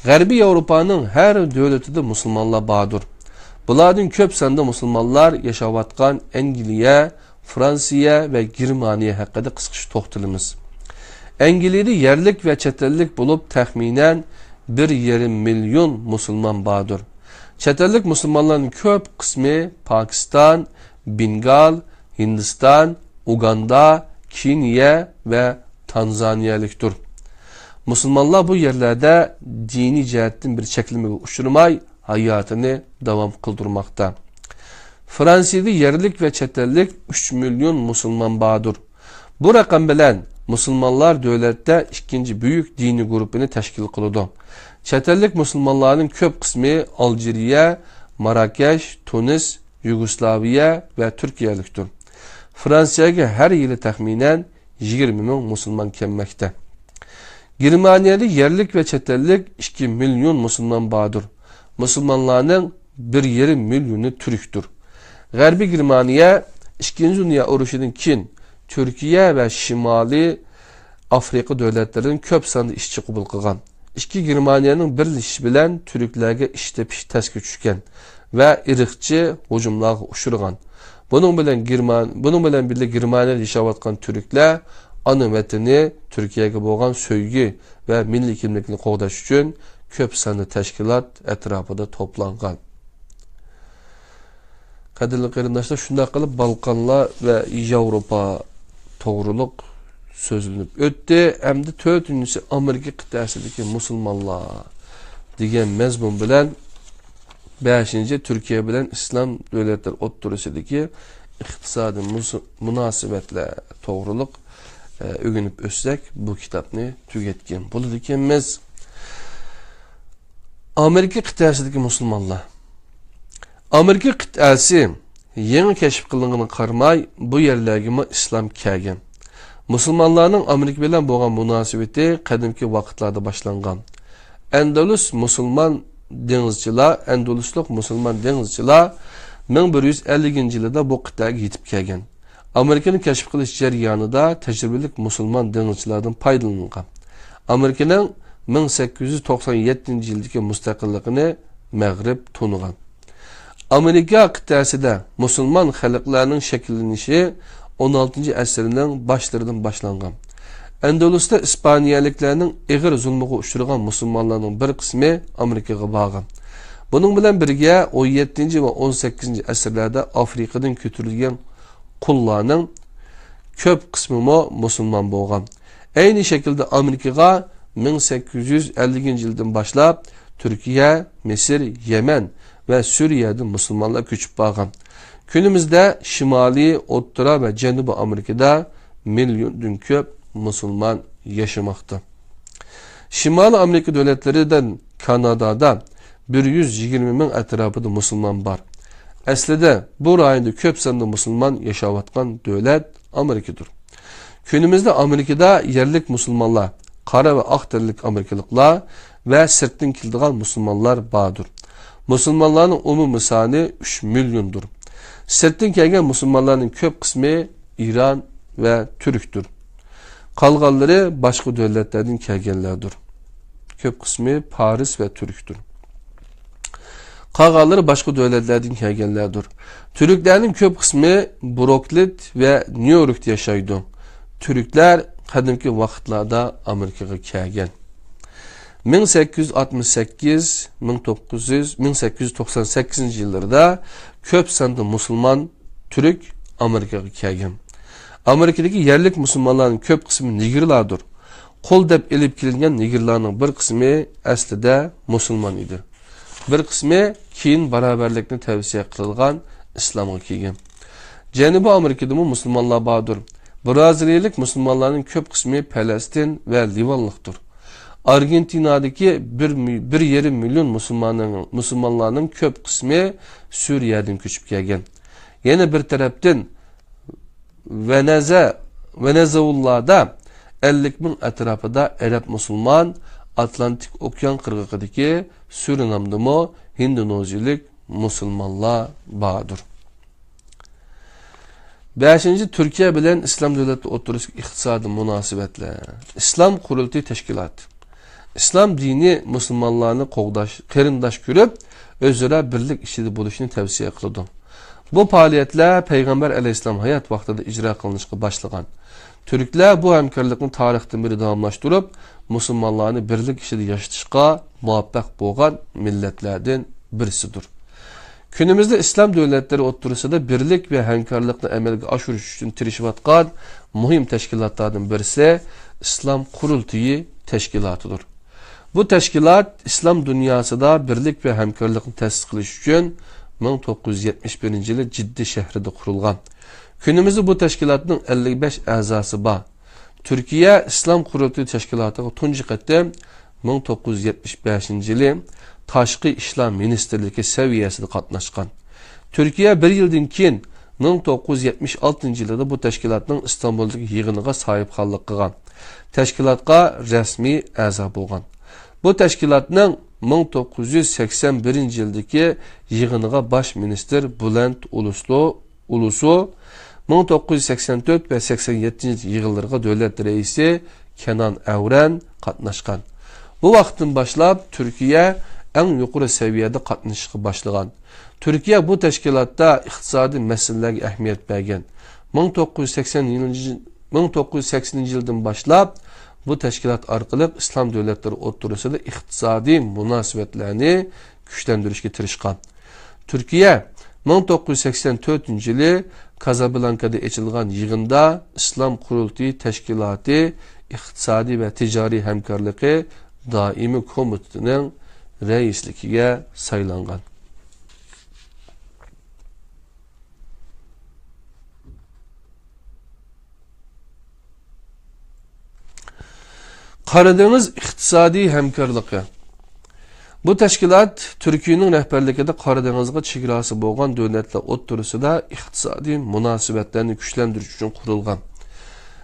G'arbiy Yevropaning har davlatida musulmonlar bordir. Bulardan ko'p sonda musulmonlar yashayotgan Angliya, Fransiya va Germaniya haqida qisqacha to'xtalamiz. Angliyada yerlik va chet ellik bo'lib taxminan 1,5 milyon musulmon bordir. Chet ellik musulmonlarning ko'p qismi Pokiston, Bengal, Hindiston, Uganda, Kenya va Tanzaniyalikdir. Musulmonlar bu yerlarda dini jihatdan bir cheklamaga uchramay hayatını devam kıldırmakta. Fransiyada yerlik ve chet ellik 3 milyon musulmon bordir. Bu rakam bilan musulmonlar davlatda ikinci büyük dini grubunu teşkil kıldı. Chet ellik musulmonlarning ko'p qismi Algeriya, Marakesh, Tunis, Yugoslaviya ve Türkiye'likdir. Fransiyaga her yılı taxminan 20 ming musulmon kelmoqda. Germaniyada yerlik ve chet ellik 2 milyon musulmon bordir. Musulmonlarning 1,5 milyonu Türktür. G'arbiy Germaniya 2. Dünya urushidan keyin Türkiye ve Şimali Afrika davlatlaridan ko'p sonda ishchi qabul qilgan. Ikki Germaniyaning birlashishi bilan turklarga ish tepish tasga tushgan va irqchi hujumlarga uchragan. Bunun bilan birga Germaniyada yashayotgan turklar ana vatani Türkiye'ye bo'lgan sevgi ve milliy kimlikni qo'g'dash uchun ko'p sonli tashkilot etrafida to'plangan. Qadrli qarindoshlar, shunday qilib Balkanlar ve Yevropa to'g'riliq so'zlanib o'tdi. Hamda 4-si Amerika qit'asidagi musulmonlar degan mazmun bilan 5-ci Türkiye bilan islom davlatlar o'rtasidagi iqtisodiy munosabatlar to'g'riliq o'rganib o'tsak bu kitobni tugatgan bo'ladi ekanmiz. Amerika qit'asidagi musulmonlar. Amerika qit'asi yangi keşif qilinganına qaramay bu yerlarga islom kelgan. Musulmonlarning Amerika bilan bo'lgan munosabati qadimki vaqtlarda boshlangan. Andaluslik musulmon dengizchilar 1150-yilda bu qit'aga yetib kelgan. Amerikani keşif qilish jarayonida tajribalik musulmon dengizchilardan foydalangan. Amerikaning 1897-yildagi mustaqilligini Mag'rib to'nigan. Amerika qit'asida musulmon xalqlarning shakllanishi 16-asrning boshlaridan boshlangan. Andalusda İspaniyaliklarning ig'ir zulmiga uchragan musulmonlarning bir qismi Amerikaga borgan. Bunun bilan birga 17 va 18-asrlarda Afrikadan ko'tarilgan qullarning ko'p qismi musulmon bo'lgan. Aynı şekilde Amerikaga 1850-yildan boshlab Türkiye, Mısır, Yemen ve Suriye'de musulmonlar ko'chib borgan. Günümüzde Şimali, O'rta ve Janubiy Amerikada milyondan ko'p musulmon yaşamakta. Şimali Amerika devletlerinden Kanada'da 120 ming atrofida musulmon bor. Aslida bu rayonda ko'p sonda musulmon yashayotgan davlat Amerikadir. Günümüzde Amerikada yerlik musulmonlar, qora ve oq terlik Amerikaliklar ve sirtdan keladigan musulmonlar bordir. Musulmonlarning umumiy soni 3 milyondur. Sirtdan kelgan musulmonlarning ko'p qismi İran ve Türktür. Kalganları başka devletlerden kelgenlerdir. Köp kısmı Paris ve Türktür. Kalganları başka devletlerden kelgenlerdir. Türklerin köp kısmı Brooklyn ve New York'ta yaşaydı. Türkler kadimki vakitlarda Amerika'ya kelgen. 1898 yıllarda köp sandı Müslüman Türk Amerika'ya kelgen. Amerika'daki yerlik Müslümanların köp kısmı Nigirlardır. Kol dep elip kelingen Nigirlarning bir kısmı aslida Müslüman idi. Bir kısmı keyin barabarlikni tavsiye qilgan İslamga kelgan. Janubiy Amerikada Müslümanlar bardır. Braziliyalik Müslümanların köp kısmı Palestin ve Livanlıktır. Argentina'daki 1,5 milyon Müslümanların köp kısmı Suriye'den köçüp kelgan. Yine bir taraftan Venezuela'da 50 bin etrafında Arap Müslüman, Atlantik Okyan kırgıqidagi Surinamda Hindonezilik Müslümanlar bardır. 5. Türkiye bilen İslam devleti oturuş iktisadi münasebetler. İslam Kurultayı Teşkilatı. İslam dini Müslümanlarını qerindaş görüp, özüra birlik işide buluşunu tavsiye kıldı. Bu faaliyetler Peygamber aleyhisselam hayat vaxtida icra kılınışqa başlagan. Türkler bu hemkarlıkni tarixten beri davamlaştırıp, Müslümanlarını birlik işide yaşatışqa muvaffaq bolgan milletlerden birisidir. Günümüzde İslam devletleri oturusida birlik ve hemkarlıkni amalga oshirish uchun tirishayotgan muhim teşkilatlardan birisi İslam Kurultayı Teşkilatıdır. Bu teşkilat İslam dünyasında birlik ve hemkarlıkni ta'sis qilish uchun 1971 yılı Ciddi şehrinde kurulgan. Günümüzde bu teşkilatın 55 azası var. Türkiye İslam Kurultayı Teşkilatı'na tuncu qatim 1975 yılı Taşqi İşlar Ministerliği seviyesinde katnaşkan. Türkiye bir yıldan keyin 1976 yılında bu teşkilatın İstanbul'daki yığınıga sahipxanlık qilgan. Teşkilatga resmi a'zo bo'lgan. Bu teşkilatның 1981 yıldaki yığınıga baş minister Bülent Ulusu, 1984 ve 87 yıllarga devlet reisi Kenan Evren katnaşkan. Bu vaxtdan başlap Türkiye en yuqori seviyede katnaşıqı başlagan. Türkiye bu teşkilatta iqtisadi meselelerge ehmiyet bergen. 1980 yıldan başlap bu teşkilat arkalık İslam devletleri oturusida iqtisadi münasebetlerini güçlendirishga tirishgan. Türkiye 1984 yılı Kazablanka'da açılgan yığında İslam Kurultayı Teşkilatı İqtisadi ve Ticari Hemkarlığı Daimi Komitesi'nin reisliğine saylangan. Karadeniz İqtisadi Hemkarlığı. Bu teşkilat Türkiye'nin rehberliğinde Karadeniz'e çegrası bolgan devletler oturusida iqtisadi münasebetlerini güçlendiriş için kurulgan.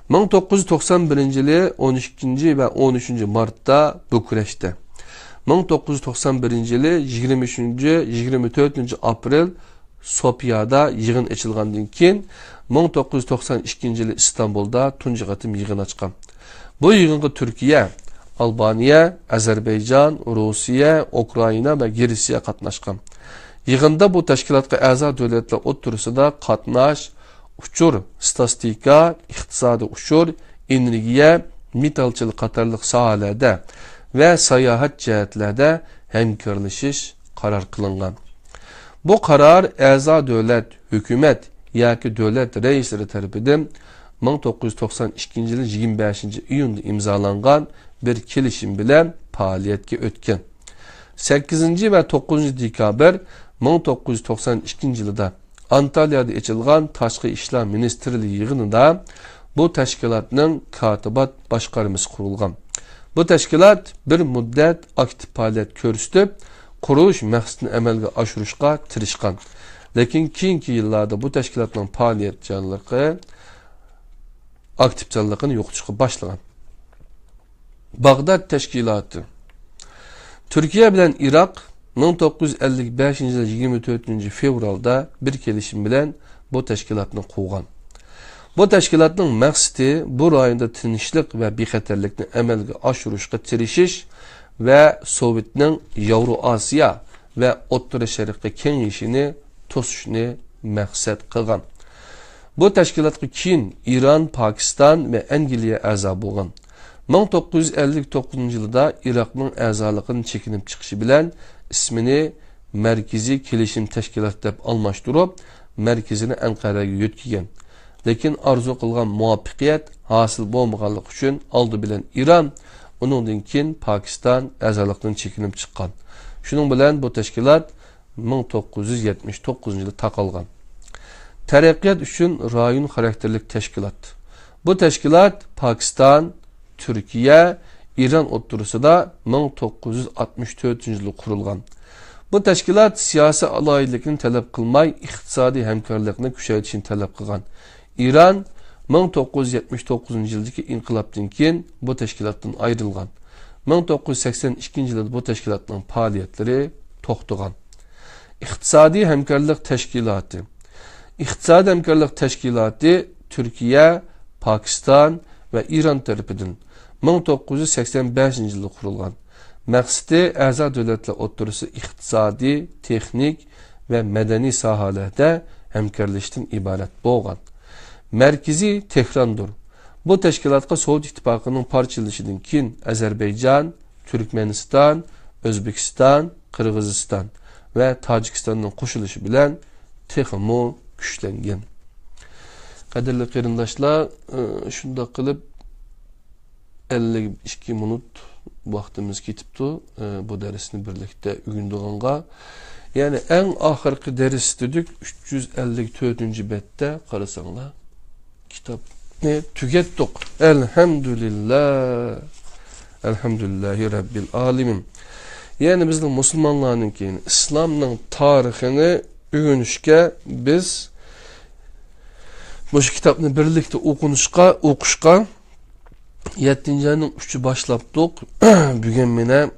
1991 yılı 12 ve 13 Mart'ta Bukureş'te. 1991 yılı 23. 24. April Sofya'da yığın açılgandan keyin 1992 yılı İstanbul'da tuncu qatim yığın açkan. Bu yığınga Türkiye, Albaniya, Azerbaycan, Rusya, Ukrayna ve Gerisiya katnaşkan. Yığında bu teşkilatga a'zo devletler oturusida katnaş, uçur, statistika, iqtisadi uçur, energiya, metalçılık qatarlıq sahalarda ve sayahat cihetlerde hemkarlaşış karar kılıngan. Bu karar a'zo devlet, hükümet yoki devlet reisleri tarafidan 1992 yılı 25 iyunda imzalangan bir kelişim bilen faaliyetke ötken. 8 ve 9 dekabr 1992 yılında Antalya'da açılgan Taşqi İşlar Ministerliği yığınında bu teşkilatның katibat başkarması kurulgan. Bu teşkilat bir müddet aktif faaliyet körüstüp, kuruluş məqsədini əməlgə aşırışqa tirişqan. Lakin keyinki yıllarda bu teşkilatның faaliyet canlılığı aktif canlılığını yoxuşqa başlagan. Bağdat Teşkilatı. Türkiye bilen Irak 1955 yılı 24. fevralda bir kelişim bilen bu teşkilatını quvgan. Bu təşkilatın məqsədi bu rayonda tinchlik və bexatarlikni amalga oshirishga tirishish və Sovetning Yevroasiya və O'rta Sharqqa kengayishini to'sishni maqsad qilgan. Bu təşkilatga keyin İran, Pakistan və Angliya a'zo bo'lgan. 1959 yılda Irak'ның a'zoligini chekinib chiqishi bilan ismini Merkezi Kelishim Teşkilatı deb almashtırıp merkezini Ankara'ya yötkigen. Lekin arzu qilgan muvaffaqiyat hosil bo'lmaganligi uchun oldi bilan İran, uningdan keyin Pakistan a'zolikdan chekinib chiqqan. Shuning bilan bu tashkilot 1979 yilda taqalgan. Taraqqiyot uchun rayon xarakterlik tashkilot. Bu tashkilot Pakistan, Türkiye, İran o'rtasida 1964 yilda qurilgan. Bu tashkilot siyosiy aloyidlikni talab qilmay, iqtisodiy hamkorlikni kuchaytirishni talab qilgan. İran 1979 yildagi inqilobdan keyin bu tashkilotdan ayrilgan. 1982 yilda bu tashkilotning faoliyatlari to'xtagan. İqtisodiy hamkorlik tashkiloti. İqtisodiy hamkorlik tashkiloti Türkiye, Pakistan ve İran tarafidan 1985 yilda qurilgan. Maqsadi a'zo davlatlar o'rtasida iqtisodiy, texnik ve medeni sohalarda hamkorlashishdan iborat bo'lgan. Merkezi Tehran'dır. Bu teşkilatga Sovet İttifaqının parçalanışından keyin Azerbaycan, Türkmenistan, Özbekistan, Qırg'iziston ve Tojikistanning qo'shilishi bilan texmo kuchlangan. Qadrli qarindoshlar, shunda qilib 52 minut vaqtimiz ketibdi bu darsni birlikte o'rganganga. Yani en ahirki ders dedik 354. bette qarasanglar kitap ne tügettik. Elhamdülillah. Elhamdülillahi Rabbil Alemin. Yani bizning musulmonlarning keyin islomning tarixini o'rganishga biz bu kitobni birlikte o'qishga 7. ayning 3'ü başlaptık. Bugün mene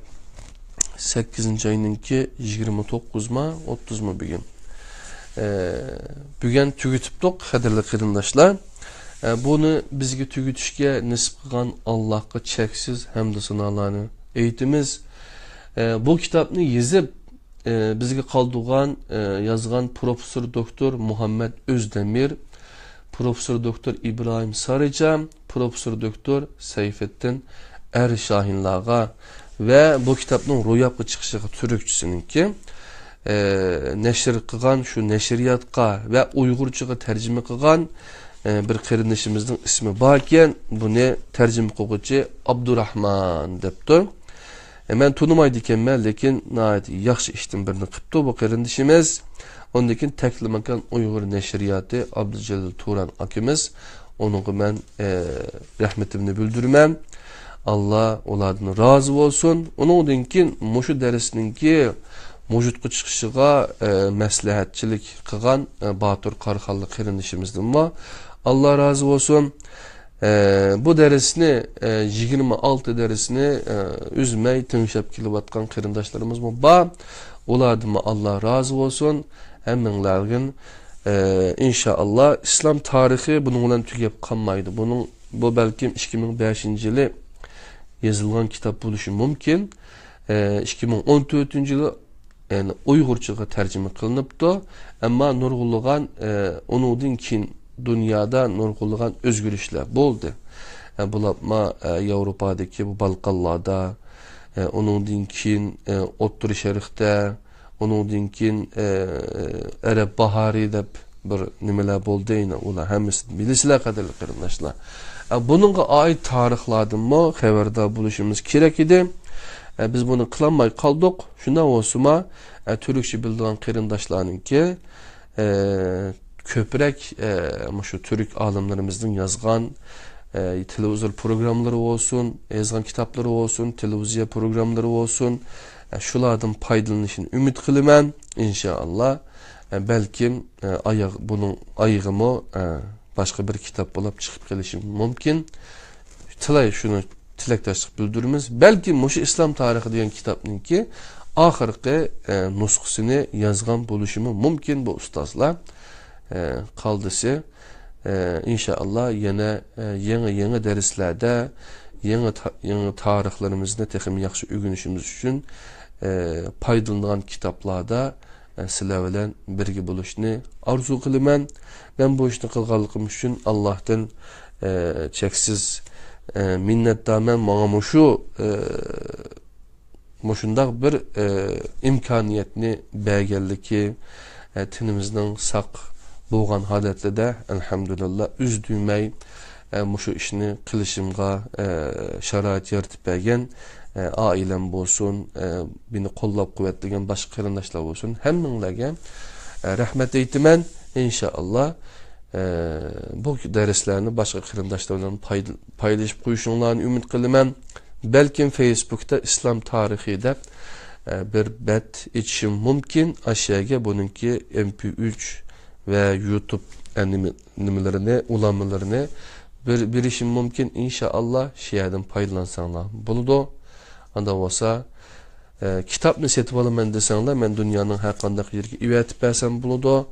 8. ayınınki 29 ma 30 mu bugün. Bugün tügütüptük qadrli qarindoshlar. Bunu bizga tügütüşke nisb qilgan Allohga cheksiz hamd sanolarni aytamiz. Bu kitobni yozib bizga qoldirgan yozgan professor doktor Muhammed Özdemir, professor doktor İbrahim Sarıca, professor doktor Seyfettin Ershahinlarga ve bu kitapның ro'yobga chiqishiga turkchisininki nashr qilgan shu nashriyatga ve Uyg'urchaga tarjima qilgan bir qarindishimizning ismi bor ekan. Buni tarjima qiluvchi Abdurahman debdi. Men tunimaydi ekanman, lekin nihoyatda yaxshi ishdan birini qilibdi bu qarindishimiz. Ondan keyin Taklimakan Uyg'ur nashriyati Abdujalil Turan akamiz. Onunga men rahmetimni bildirmem. Allah ulardan razı olsun. Onundan keyin mushu darsninki mujudga chiqishiga maslahatchilik qilgan Batur Qarxalli qarindishimizdan va Allah razı olsun. Bu dersni 26 dersni üzmey tinglab kelayotgan qarindoshlarimiz bor. Ulardan Allah razı olsun. Hammalarning inşallah İslam tarihi bunun bilan tugab qolmaydi. Bu belki 2005 yili yazılgan kitap bo'lishi mumkin. 2014 yılı yani Uyg'urchaga tarjima qilinibdi. Ammo nurg'unlagan undan keyin dünyada nurg'unlagan o'zgarishlar bo'ldi. Bular Yevropadagi bu Balqonlarda, undan keyin O'rta Sharqda, undan keyin Arab bahori deb bir nimalar bo'ldi. Ular hammasini bilasizlar qadrli qarindoshlar. Bununla ait tarixlardanmı xabardor bo'lishimiz kerak edi. Biz bunu qilolmay qoldik. Shundan o'sima turkcha bildigan qarindoshlarninki ko'proq shu turk olimlarimizning yozgan televizor programları olsun, yozgan kitoblari olsun, televiziya programları olsun, shulardan foydalanishni umid qilaman inshaalloh. Balkim bunun ayığımı başka bir kitap bulup çıkıp gelişim mümkün. Şunu tilakdaşlık bildirimiz. Belki Muşu İslam tarihi diyen kitapның ki ahirki nusxasını yazgan buluşumu mümkün bu ustazlar. Kaldısı İnşallah yine yeni derslerde yeni tarixlerimizni texim yaxşı öğrenişimiz üçün paydalanılan kitaplarda sizler bilen birge buluşni arzu kılıman. Ben bu işni kılganlığım üçün Allah'tan çeksiz minnetdaman. Bana muşundaq bir imkaniyetni bergeldi ki tinimizden sak boğan haletli de elhamdülillah üzdüymey muşu işini kılışımga şarait yaratip bergen ailem bolsun, beni kollap kuvvetligen başka kırındaşlar bolsun. Hemminlerge rahmet eytimen. İnşallah bu derslerini başka kırındaşlarla paylaşıp koyuşunlarını ümit kılımen. Belki Facebook'ta İslam tarihi de bir bet içim mümkün. Aşağıya bununki MP3 ve YouTube animelerini, ulamalarını bir işim mümkün. İnşallah şeyden paylansanlar. Bunu da anda olsa kitapni setip alaman desenler, men dünyanın her kandak yerine ivetip bersem bunu da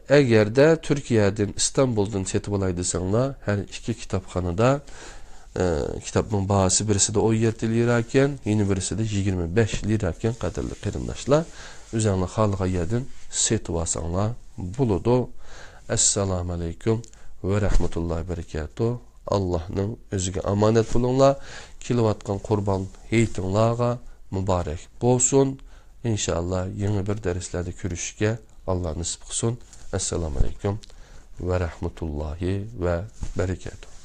eğer de Türkiye'den, İstanbul'dan setip alay desenler, her iki kitapxanada kitapın bahası birisi de 17 lirayken, yeni birisi de 25 lirayken kadarlı kırındaşlar. Üzerine halka yerden setip alsanlar bunu da. Esselamu Aleyküm ve Rahmetullahi Berekatuhu. Allah'ın özüge amanet bulunlar. Kilovatkan kurban heytinlağa mübarek bolsun. İnşallah yeni bir derslerde görüşüge Allah nasip kılsın. Esselamu Aleyküm ve Rahmetullahi ve Berekatuhu.